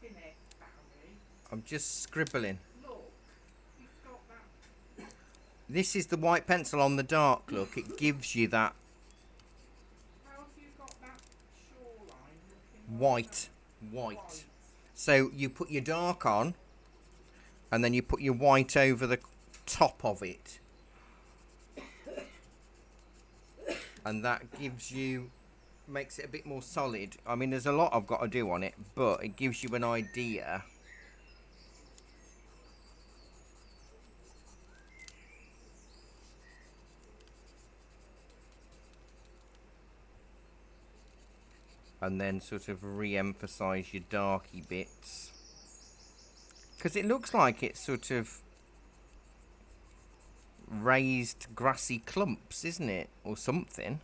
in it, Barry. I'm just scribbling. Look, you've got that. This is the white pencil on the dark look. It gives you that How have you got that shoreline looking white. like White. So you put your dark on, and then you put your white over the top of it. And that gives you, makes it a bit more solid. I mean, there's a lot I've got to do on it, but it gives you an idea. And then sort of re-emphasize your darky bits. Because it looks like it's sort of raised grassy clumps, isn't it? Or something.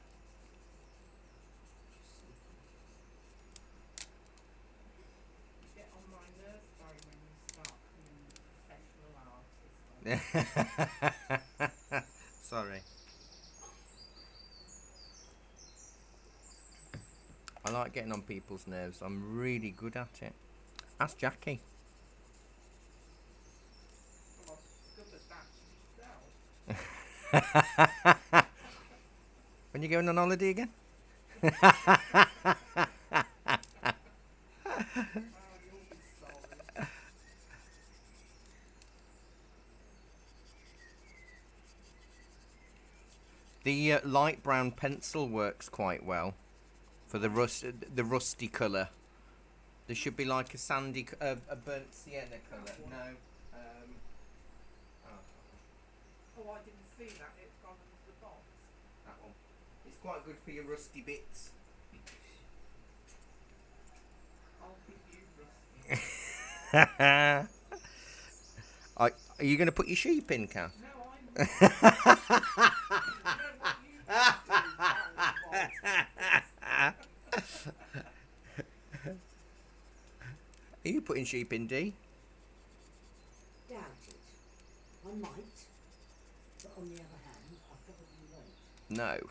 You get on my nerves, Barry, when you start becoming a professional artist. Sorry. I like getting on people's nerves. I'm really good at it. Ask Jackie. Well, I've discovered that myself. When you going on holiday again? Oh, you'll be sorry. The light brown pencil works quite well for the rusty colour. There should be like a sandy, a burnt sienna colour. No. Oh, I didn't see that. It's gone into the box. That one. It's quite good for your rusty bits. I'll give you rusty. Are you going to put your sheep in, Kath? No, I'm not. You know what you do, Are you putting sheep in, Dee? Doubt it. I might, but on the other hand, I probably won't. No.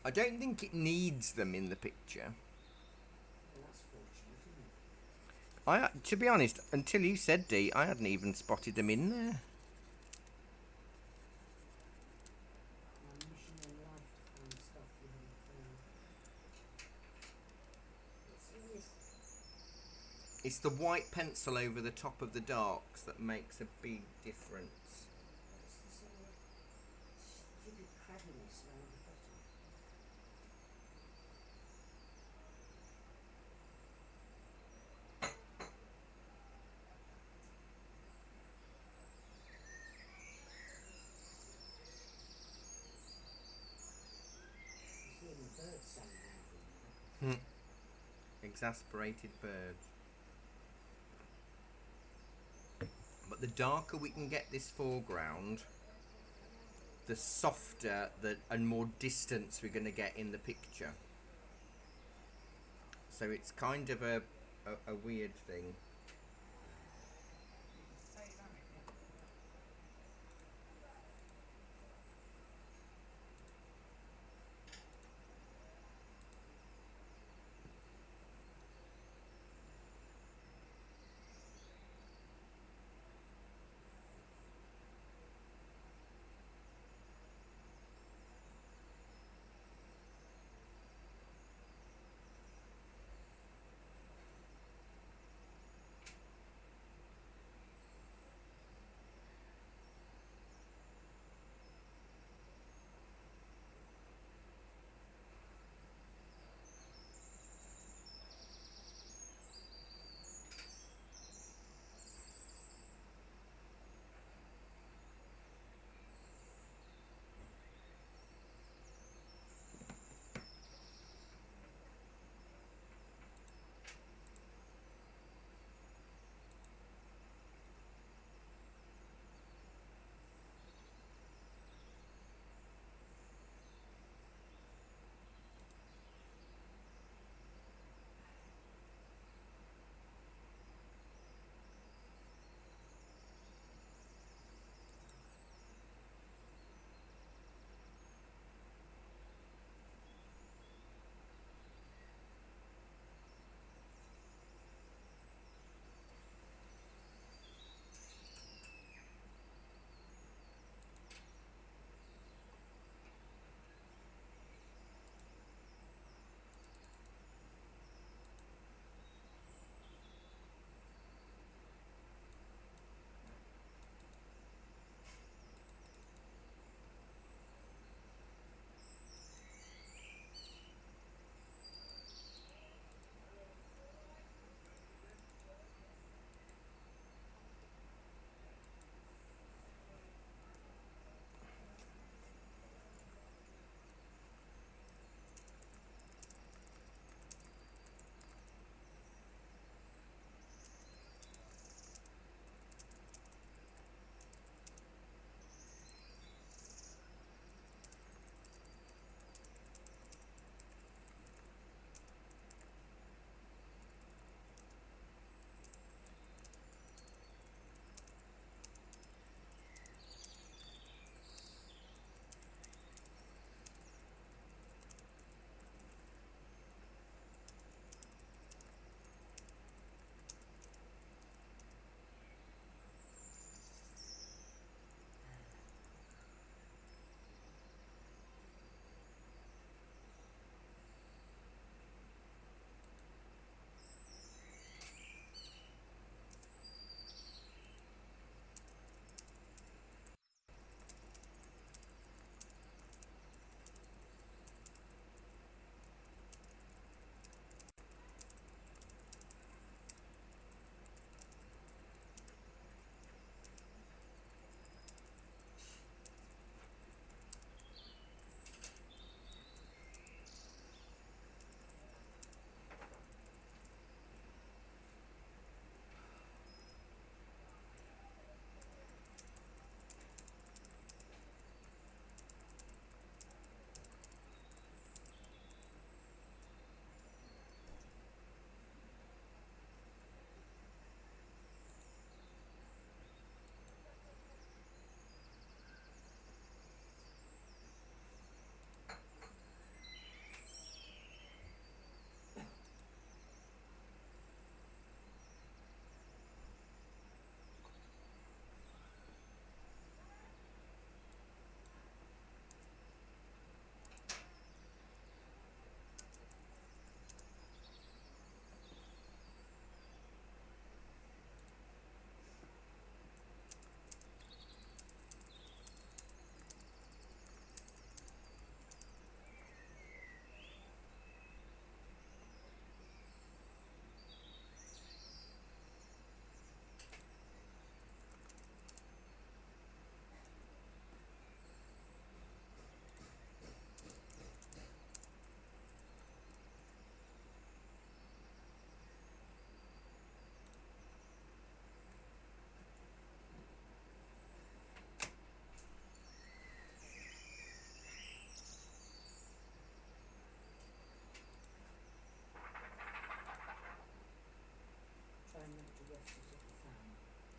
I don't think it needs them in the picture. Well, that's fortunate, isn't it? To be honest, until you said Dee, I hadn't even spotted them in there. My mission in life to find stuff you haven't found. It is. It's the white pencil over the top of the darks that makes a big difference. It's the sort of stupid crabbiness around the bottom. You see the birds sang loud in there. Exasperated birds. But the darker we can get this foreground, the softer and more distance we're going to get in the picture. So it's kind of a weird thing. say that again.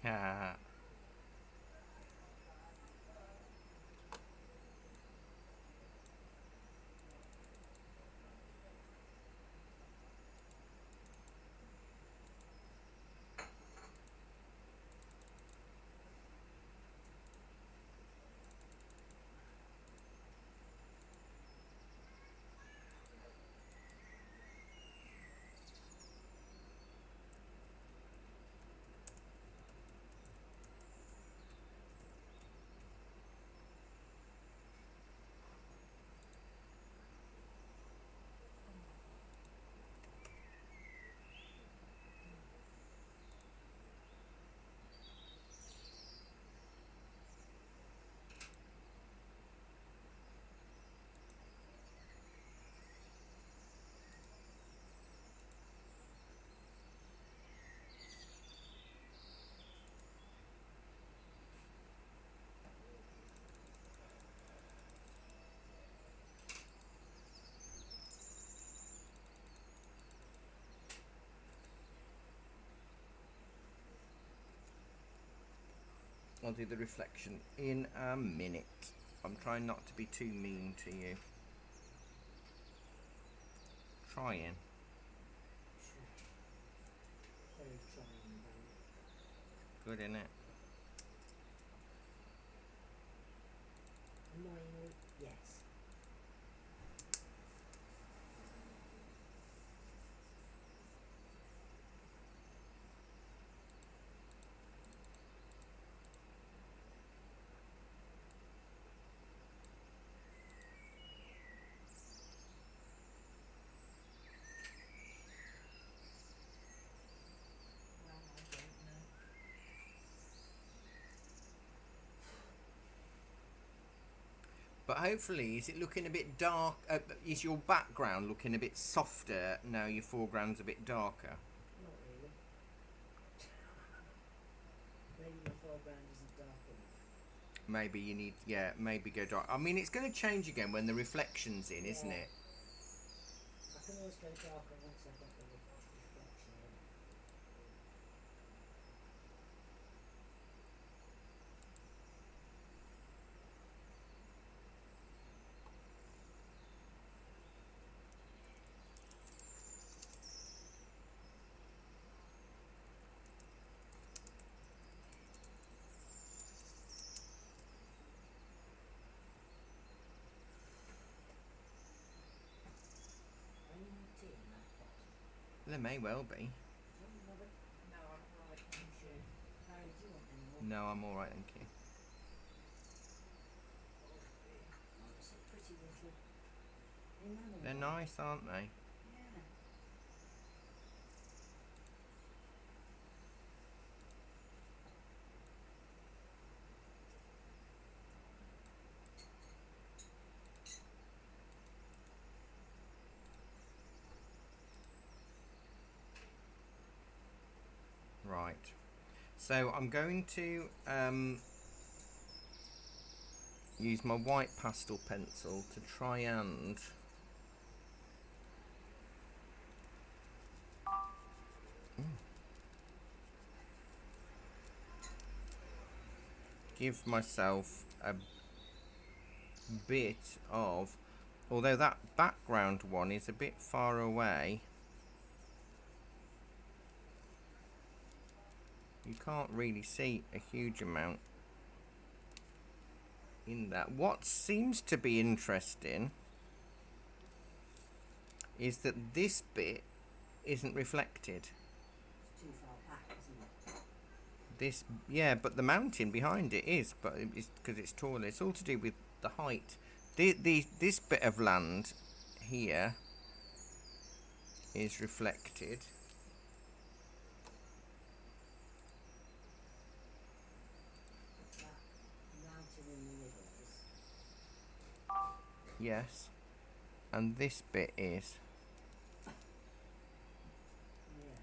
Ah. I'll do the reflection in a minute. I'm trying not to be too mean to you. Trying. Very trying, Good, innit? annoyingly, yes. Well, I don't know. But hopefully, is it looking a bit dark? Is your background looking a bit softer now your foreground's a bit darker? Not really. Maybe my foreground isn't dark enough. Maybe you need, yeah, maybe go dark. I mean, it's going to change again when the reflection's in, isn't Yeah. it? I can always go darker once I've got the reflection in. Any more tea in that pot? There may well be. Do you want another? No, I'm right, thank you. Harry, do you want any more? No, I'm alright, thank you. Oh, it's a pretty little enamel. They're one. nice, aren't they? Yeah. Right. So I'm going to use my white pastel pencil to try and give myself a bit of, although that background one is a bit far away, you can't really see a huge amount in that. What seems to be interesting is that this bit isn't reflected. It's too far back, isn't it? This, yeah, but the mountain behind it is, but it's because it's taller. It's all to do with the height. This bit of land here is reflected. That mountain in the middle is. Yes, and this bit is. Yeah.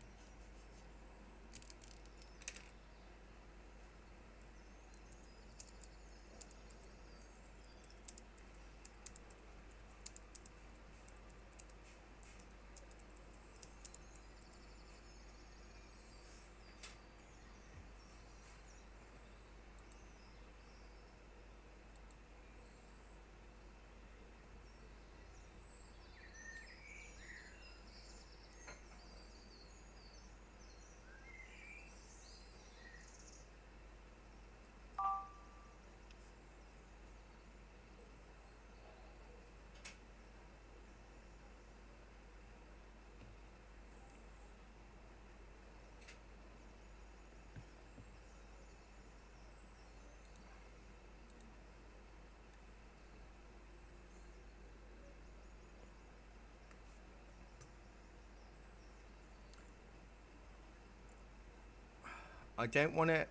I don't want to.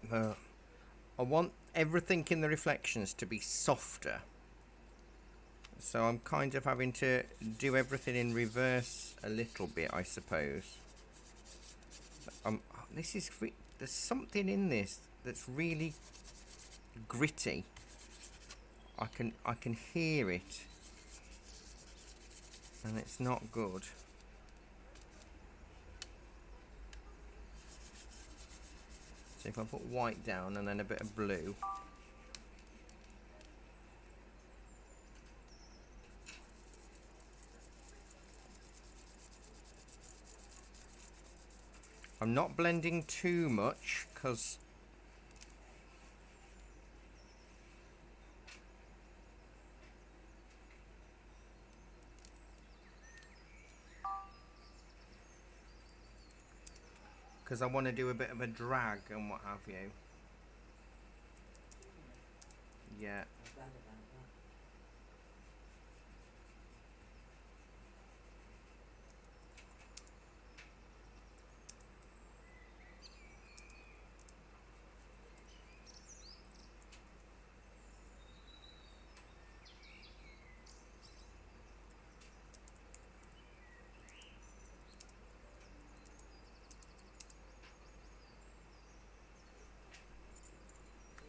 I want everything in the reflections to be softer. So I'm kind of having to do everything in reverse a little bit, I suppose. This is there's something in this that's really gritty. I can hear it, and it's not good. So if I put white down and then a bit of blue. I'm not blending too much because I want to do a bit of a drag and what have you. Yeah. I'm glad about that.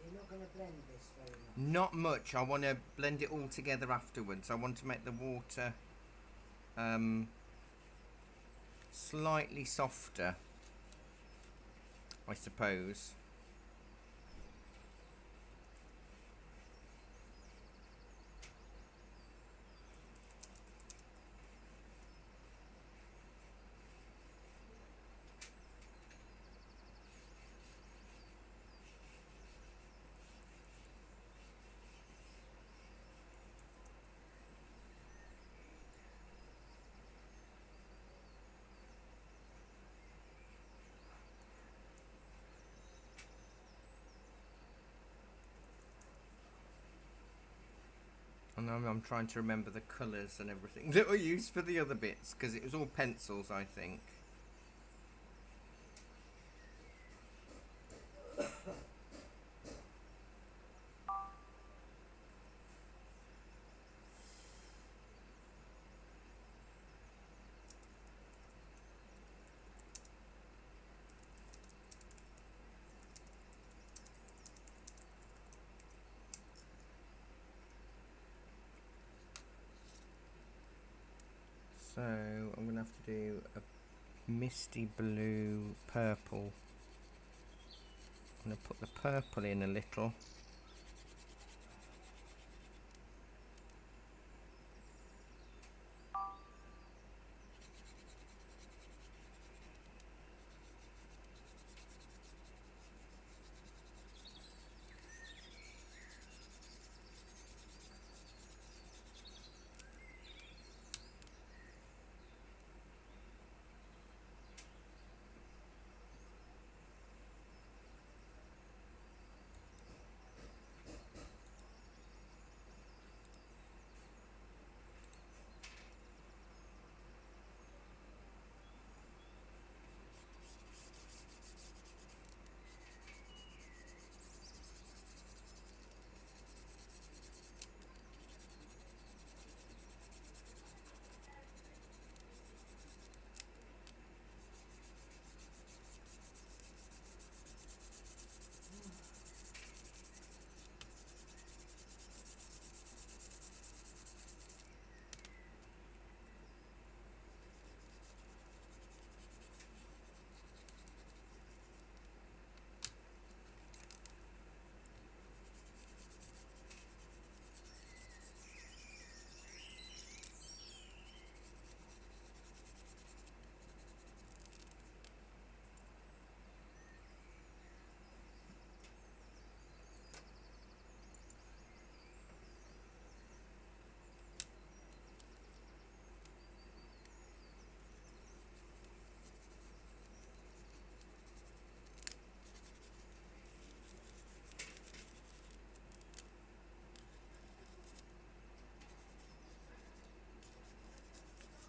You're not going to blend this very much. Not much. I want to blend it all together afterwards. I want to make the water slightly softer, I suppose. And I'm trying to remember the colours and everything that were used for the other bits, because it was all pencils, I think. So I'm going to have to do a misty blue purple. I'm going to put the purple in a little.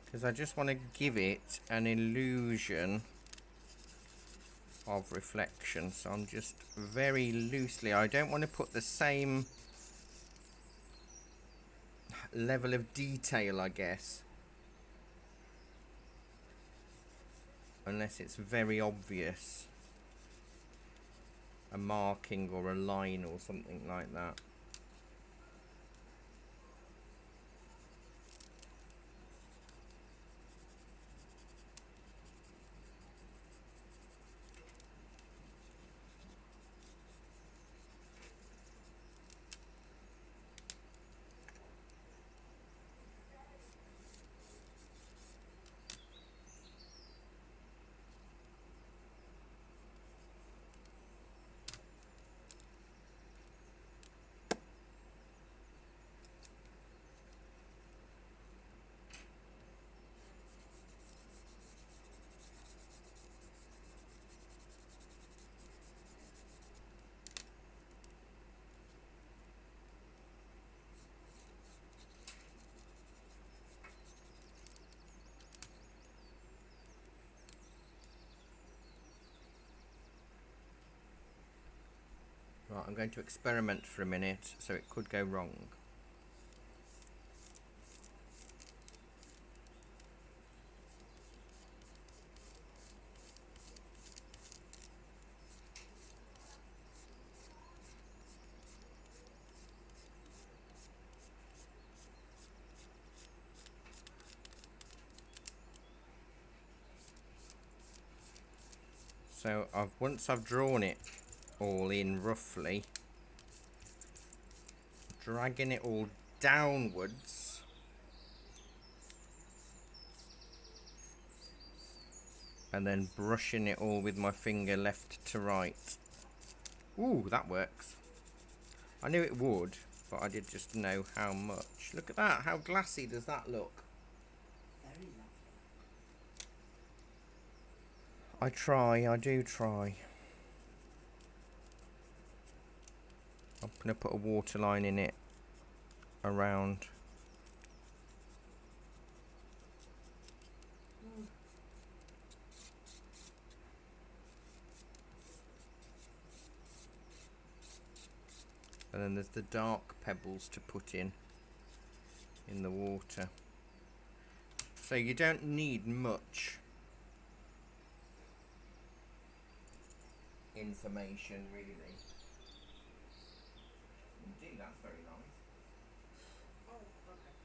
Because I just want to give it an illusion of reflection, so I'm just very loosely, I don't want to put the same level of detail, I guess, unless it's very obvious, a marking or a line or something like that. Right, I'm going to experiment for a minute, so it could go wrong. So once I've drawn it all in roughly, dragging it all downwards, and then brushing it all with my finger left to right. Ooh, that works. I knew it would, but I did just know how much. Look at that, how glassy does that look? Very lovely. I do try. I'm going to put a waterline in it around. And then there's the dark pebbles to put in the water. So you don't need much information really. Indeed, that's very nice. Oh, okay.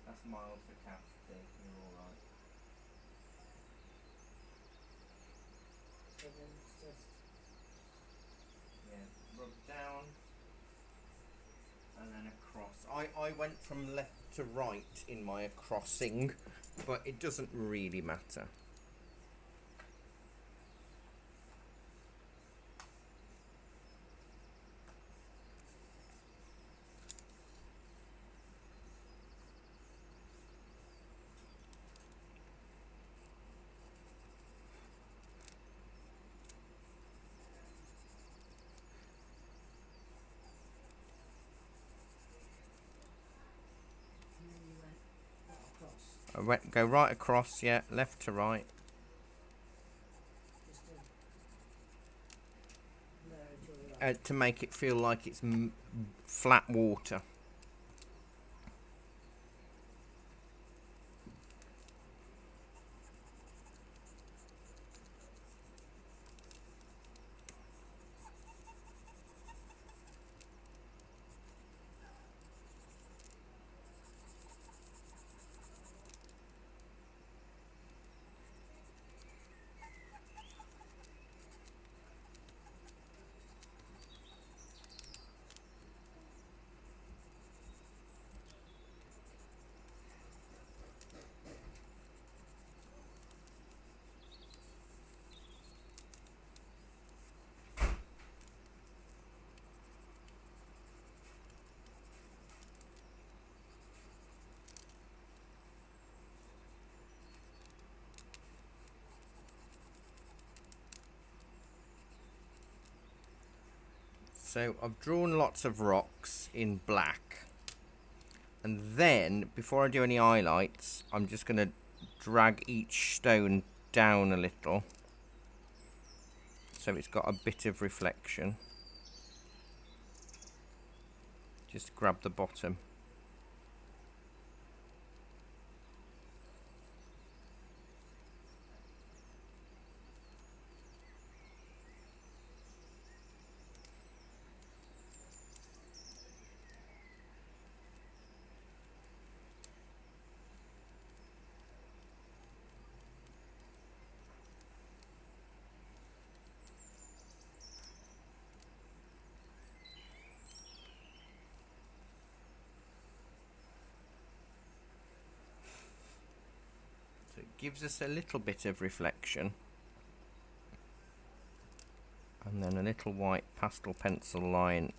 That's mild for cats, you're alright. So then it's just Yeah, rub down and then across. I went from left to right in my crossing, but it doesn't really matter. and then you went right across. Go right across, yeah, left to right. Just to blur it all up. To make it feel like it's flat water. So I've drawn lots of rocks in black. And then, before I do any highlights, I'm just going to drag each stone down a little, so it's got a bit of reflection. Just grab the bottom. So it gives us a little bit of reflection. And then a little white pastel pencil line.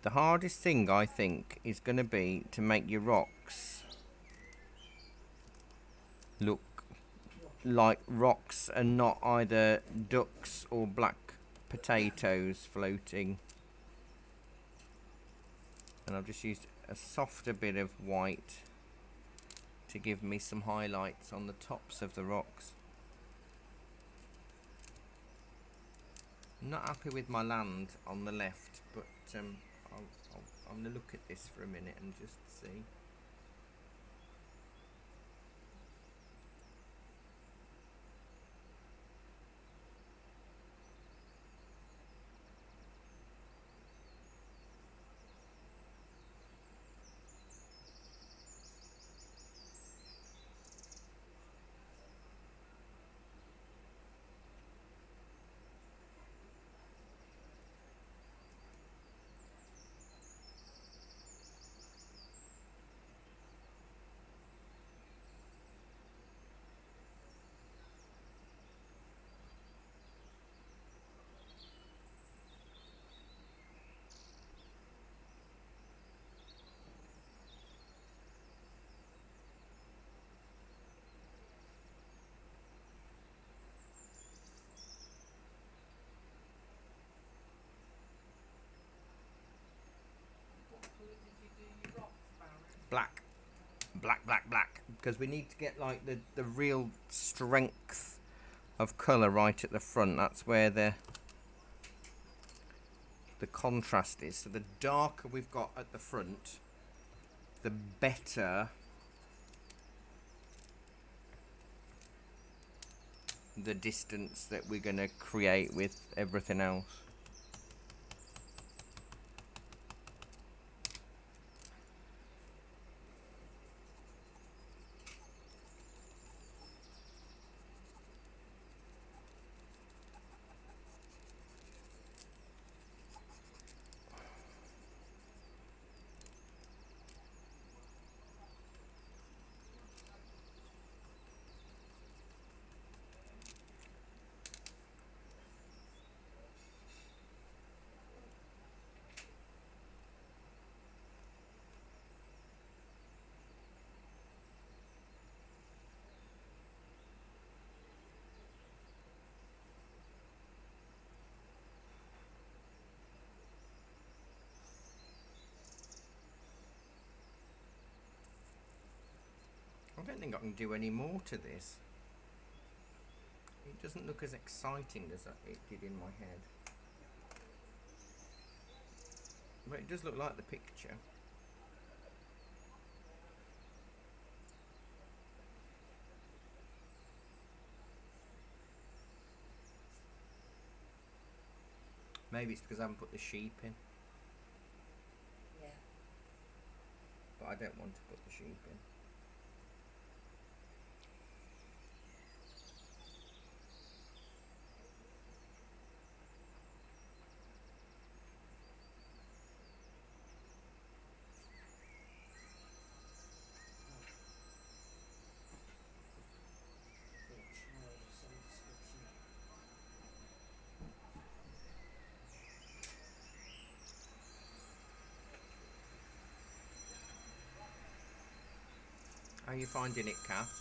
The hardest thing, I think, is going to be to make your rocks look like rocks and not either ducks or black potatoes floating. And I've just used a softer bit of white to give me some highlights on the tops of the rocks. I'm not happy with my land on the left, but I'm going to look at this for a minute and just see. What colour did you do your rocks, Baron? Black. Black. Because we need to get like the real strength of colour right at the front. That's where the contrast is. So the darker we've got at the front, the better the distance that we're going to create with everything else. I don't think I can do any more to this. It doesn't look as exciting as it did in my head. But it does look like the picture. Maybe it's because I haven't put the sheep in. Yeah. But I don't want to put the sheep in. Yeah. are you finding it, Kath?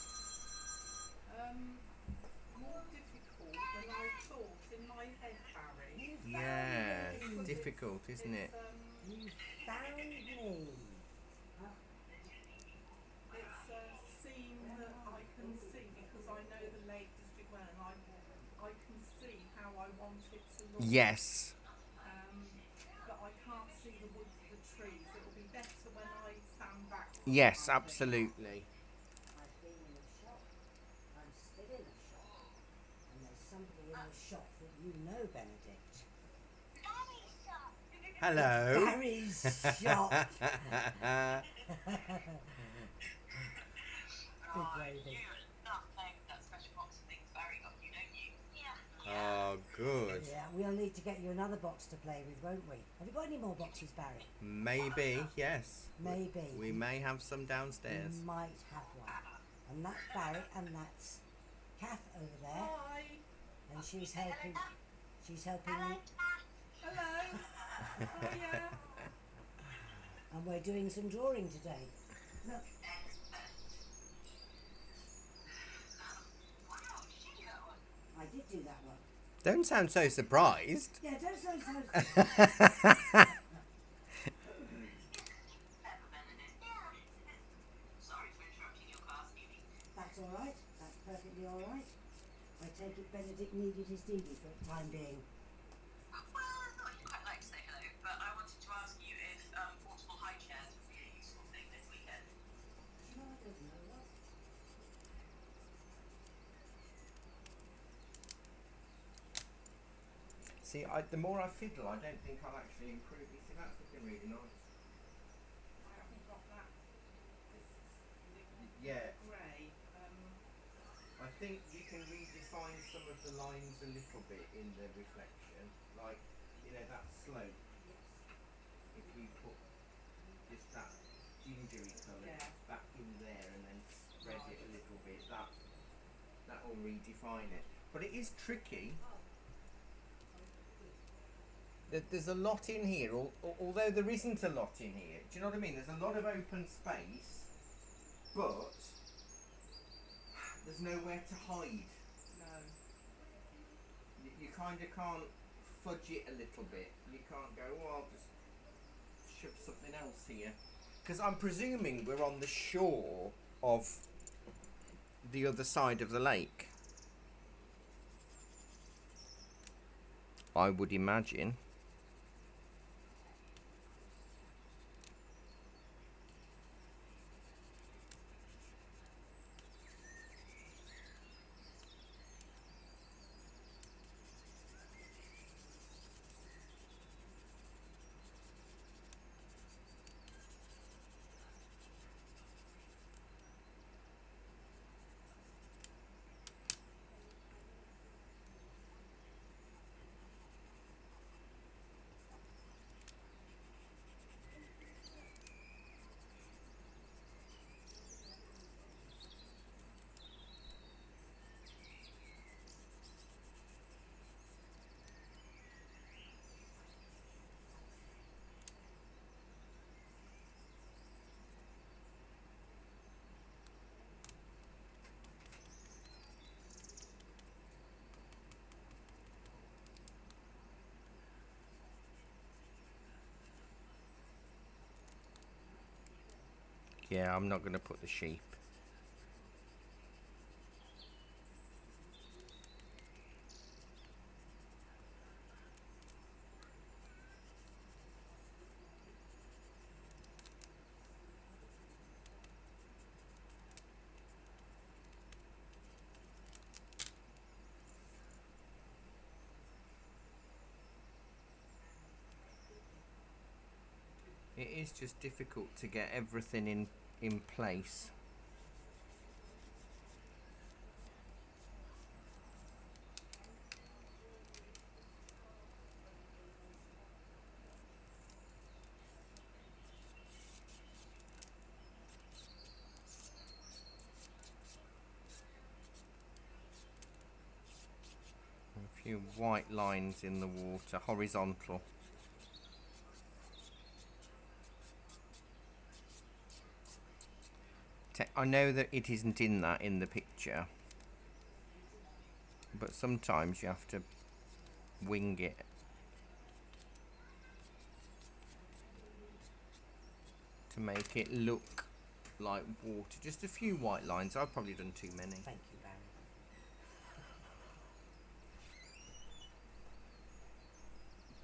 More difficult than I thought in my head, Barry. You Yeah, found me. difficult, isn't it? You found me. It's a scene that I can see because I know the Lake District well, and I can see how I want it to look. Yes. But I can't see the woods, the trees. It'll be better when I stand back. Yes, absolutely. I've been in a shop. I'm still in a shop. And there's somebody in the shop that you know, Benedict. Hello. Barry's shop. Big waving. Oh, good. Yeah, we'll need to get you another box to play with, won't we? Have you got any more boxes, Barry? Maybe, yes. Maybe. We may have some downstairs. You might have one. And that's Barry, and that's Kath over there. Hi. And she's helping. She's helping me. Hello. Hiya. And we're doing some drawing today. Look. I did do that one. Don't sound so surprised. Yeah, don't say so. That's all right. That's perfectly all right. I take it Benedict needed his DD for the time being. No, I don't know what. See, the more I fiddle, I don't think I'll actually improve. You see, that's looking really nice. I haven't got that. This Yeah. grey. I think you can redefine some of the lines a little bit in the reflection, like, you know, that slope. If you put just that gingery colour Yeah. back in there and then spread it a little bit, that will redefine it. But it is tricky. There's a lot in here, although there isn't a lot in here. Do you know what I mean? There's a lot of open space, but there's nowhere to hide. No. You kind of can't fudge it a little bit. You can't go, oh, I'll just shove something else here. Because I'm presuming we're on the shore of the other side of the lake. I would imagine. Yeah, I'm not going to put the sheep. It is just difficult to get everything in place. A few white lines in the water, horizontal. I know that it isn't in the picture, but sometimes you have to wing it. To make it look like water. Just a few white lines. I've probably done too many. Thank you, Barry.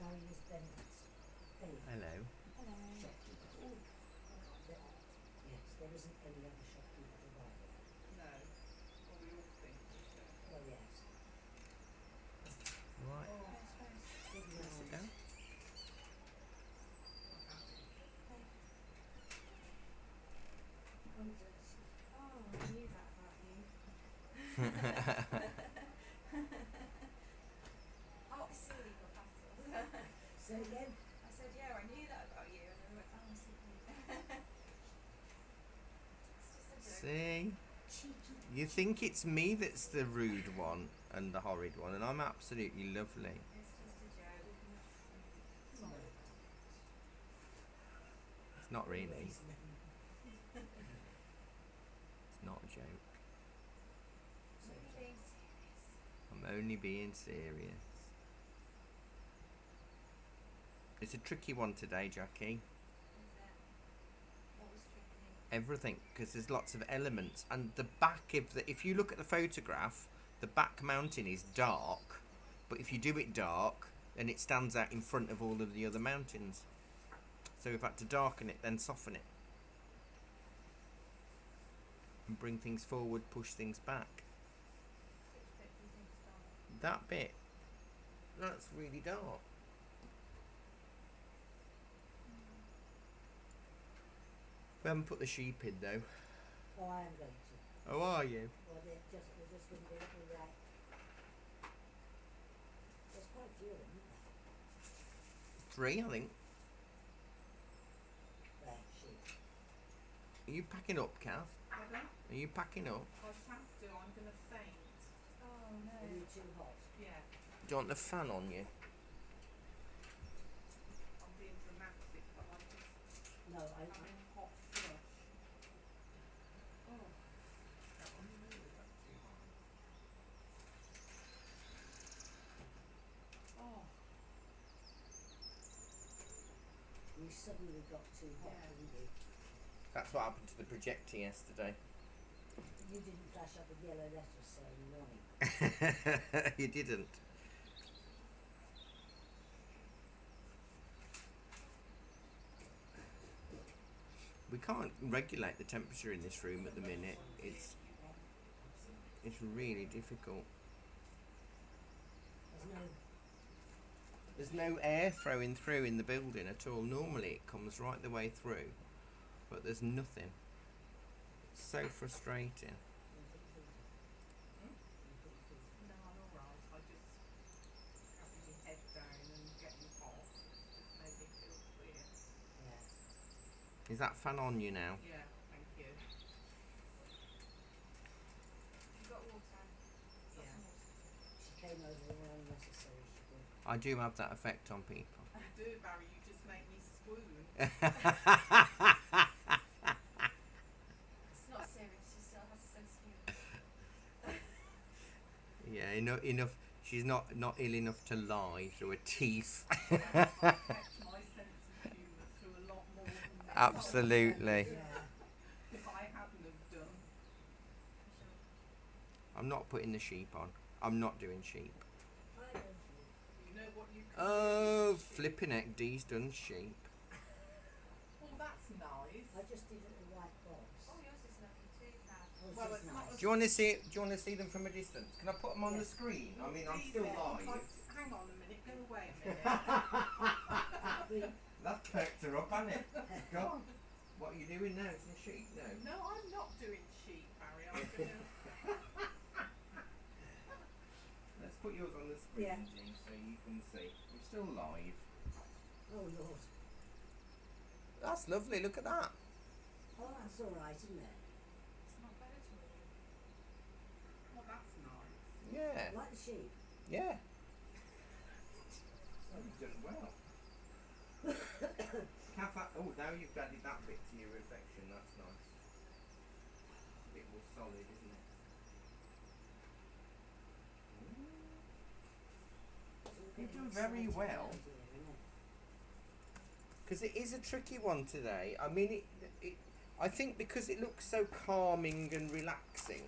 Barry is Bennett's favourite Hello. Hello. shopkeeper. Oh, yes, there isn't any other shopkeeper to buy it. No. Well, we all think we don't. Well, yes. Right. Oh, good Where's it night. go? Oh, Dirty. Oh, I knew that about you. Oh, I saw you got pastels. Say again? I said, yeah, I knew that about you. And then I went, oh, I see. It's just a joke. See? Cheeky. You think it's me that's the rude one and the horrid one, and I'm absolutely lovely. It's just a joke. No. It's not really. Always no. It's not a joke. Maybe being serious. I'm only being serious. It's a tricky one today, Jackie. Is it? What was tricky? Everything, because there's lots of elements, and the back of if you look at the photograph, the back mountain is dark, but if you do it dark, then it stands out in front of all of the other mountains. So we've had to darken it, then soften it, and bring things forward, push things back. Which bit do you think's dark? That bit, that's really dark. We haven't put the sheep in though. Oh, I am going to. Oh, are you? Well, they're just going to be a little like. There's quite a few of them, isn't there? 3, I think. There, sheep. Are you packing up, Kath? Pardon? Are you packing up? I have to. I'm going to faint. Oh, no. Are you too hot? Yeah. Do you want the fan on you? I'm being dramatic, but I'm just No, having hot flush. Oh. Oh. you suddenly got too hot, Yeah. didn't you? That's what happened to the projector yesterday. You didn't flash up a yellow letter saying Ronnie. You didn't. We can't regulate the temperature in this room at the minute. It's really difficult. There's no. There's no air throwing through in the building at all. Normally it comes right the way through, but there's nothing. It's so frustrating. No, I'm alright. I just having my head down and getting hot just made me feel clear. Yeah. Is that fan on you now? Yeah, thank you. You got water? Got Yeah. some water? She came over all unnecessary, she did. I do have that effect on people. You do, Barry. You just make me swoon. It's not serious. She still has a sense of humour. Yeah, enough. She's not ill enough to lie through her teeth. Affect my sense of humour through a lot more than this. Absolutely. Yeah. If I hadn't have done. I'm not putting the sheep on. I'm not doing sheep. I don't know. You know what you can Oh, do? flipping heck, Dee's done sheep. Well, that's nice. I just did little white bobs. Oh, yours is lovely too, Kat. Oh, Well, she's it's not nice. Do you want to see it? Do you want to see them from a distance? Can I put them on the Yes. screen? I mean, I'm Leave still it. live. Hang on a minute. Go away a minute. We- That's perked her up, hasn't it? Go on. What are you doing now? It's a sheep now. No, I'm not doing sheep, Barry. I'm gonna. Let's put yours on the screen, Yeah. Dee, so you can see. I'm still live. Oh Lord. That's lovely. Look at that. Oh, that's all right, isn't it? It's not better to you. Well, that's nice. Yeah. Like the sheep. Yeah. You've done well. Kath, oh, now you've added that bit to your reflection. That's nice. more solid, isn't it? You've done very well. Because it is a tricky one today. I mean, I think because it looks so calming and relaxing,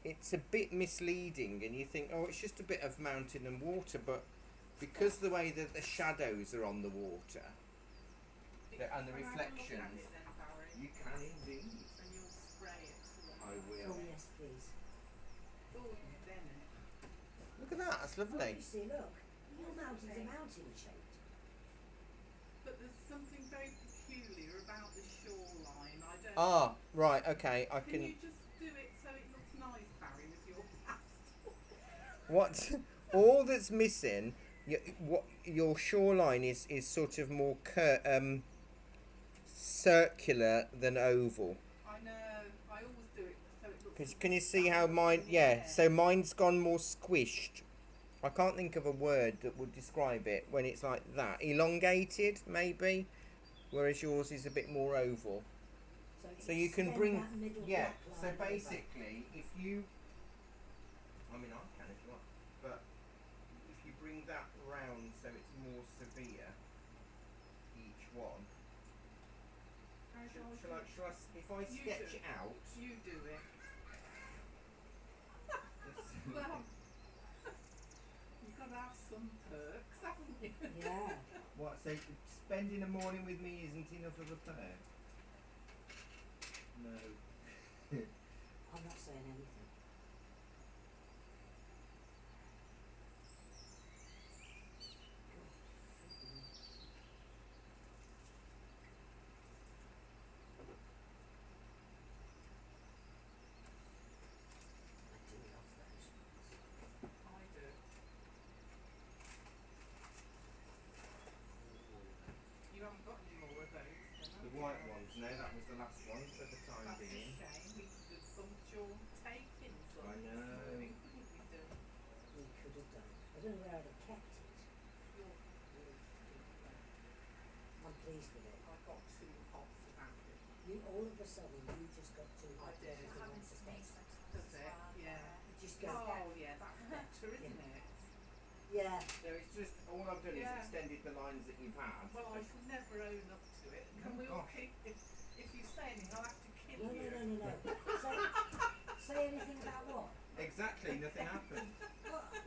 it's a bit misleading, and you think, oh, it's just a bit of mountain and water, but because the way that the shadows are on the water and the Can I have a look reflections, at it then, Barry? you can indeed. And you'll spray it to the I will. Oh yes, please. Oh, then it. Look at that, that's Oh, lovely. you see, look, your mountain's a mountain shaped. But there's something very peculiar about the shoreline. I don't. Ah, right, okay, I Can can. you just do it so it looks nice, Barry, with your pastel? What? All that's missing, what your shoreline is sort of more circular than oval. I know. I always do it so it looks. Cause can you see how mine? Yeah. So mine's gone more squished. I can't think of a word that would describe it when it's like that. Elongated, maybe. Whereas yours is a bit more oval. So you can extend bring. that middle Yeah. black So line over. basically, if you. I mean, I can if you want, but if you bring that round so it's more severe, each one. How do Shall I, if I You sketch do. it out? You do it. this- Well, you've got to have some perks, haven't you? Yeah. What? So spending a morning with me isn't enough of a perk? No. I'm not saying anything. I do love those. I do. You haven't got any more of those, then, have The you? white ones. No, that was the last one for the time That's a being. shame. We could have bumped your take in some I this know. morning, couldn't we do? We could have done. I don't know where I'd have kept it. Your, I'm pleased with it. I got too hot about it. You all of a sudden you just got too hot. did. because It the happens winter to me starts. sometimes Does as it? well. Yeah. You just go. Oh yeah, that's better, isn't it? Yeah. So it's just all I've done Yeah. is extended the lines that you've had. Well, I shall never own up to it. Can Oh, we all gosh. keep? If you say anything, I'll have to kill No, you. no. Say anything about what? Exactly, nothing happened.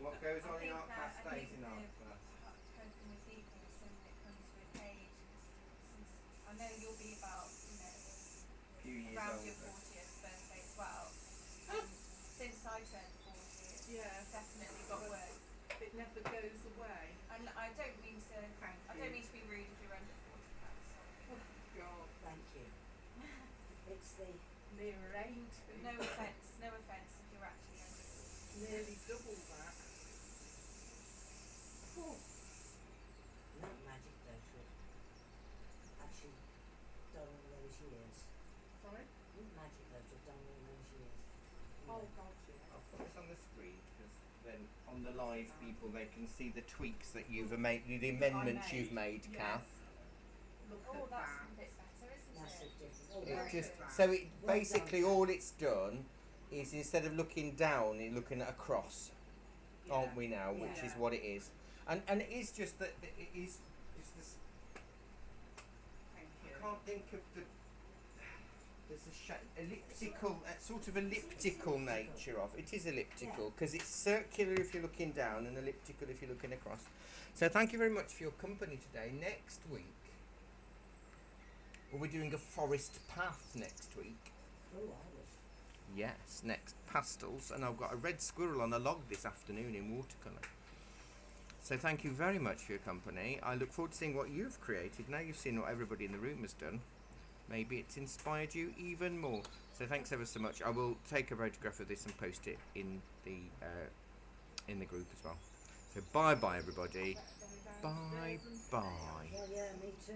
What goes on in art class I stays think in art the class. coping with ethos and it comes with age. Since I know you'll be about, A few years around older. your 40th birthday as well. And since I turned 40, it's Yeah. definitely got worse. It never goes away. And I don't mean to. Thank I you. don't mean to be rude if you're under 40. Oh God, Thank you. It's the near 80. No offence. No offence if you're actually under 40. Nearly double that. not magic though to have actually done all those years. Sorry? Not magic though to have done all those years. Oh God, yeah. I'll put this on the screen because then on the live people they can see the tweaks that you've made, the amendments you've made, Kath. Look Oh, at that's that. a bit better, isn't Massive it? difference. Oh, It very just good. so it Well basically done. all it's done is instead of looking down, it's looking at a cross, aren't we now? Which is Yeah. what it is, and it is just that it is just this. Thank you. I can't think of the. There's a elliptical, sort of elliptical nature of it. Is elliptical because it's circular if you're looking down and elliptical if you're looking across. So thank you very much for your company today. Next week, we'll be doing a forest path next week. Oh, I was. Yes, next pastels, and I've got a red squirrel on a log this afternoon in watercolour. So thank you very much for your company. I look forward to seeing what you've created. Now you've seen what everybody in the room has done. Maybe it's inspired you even more. So thanks ever so much. I will take a photograph of this and post it in the group as well. So bye bye everybody. Bye bye. Well, yeah, me too.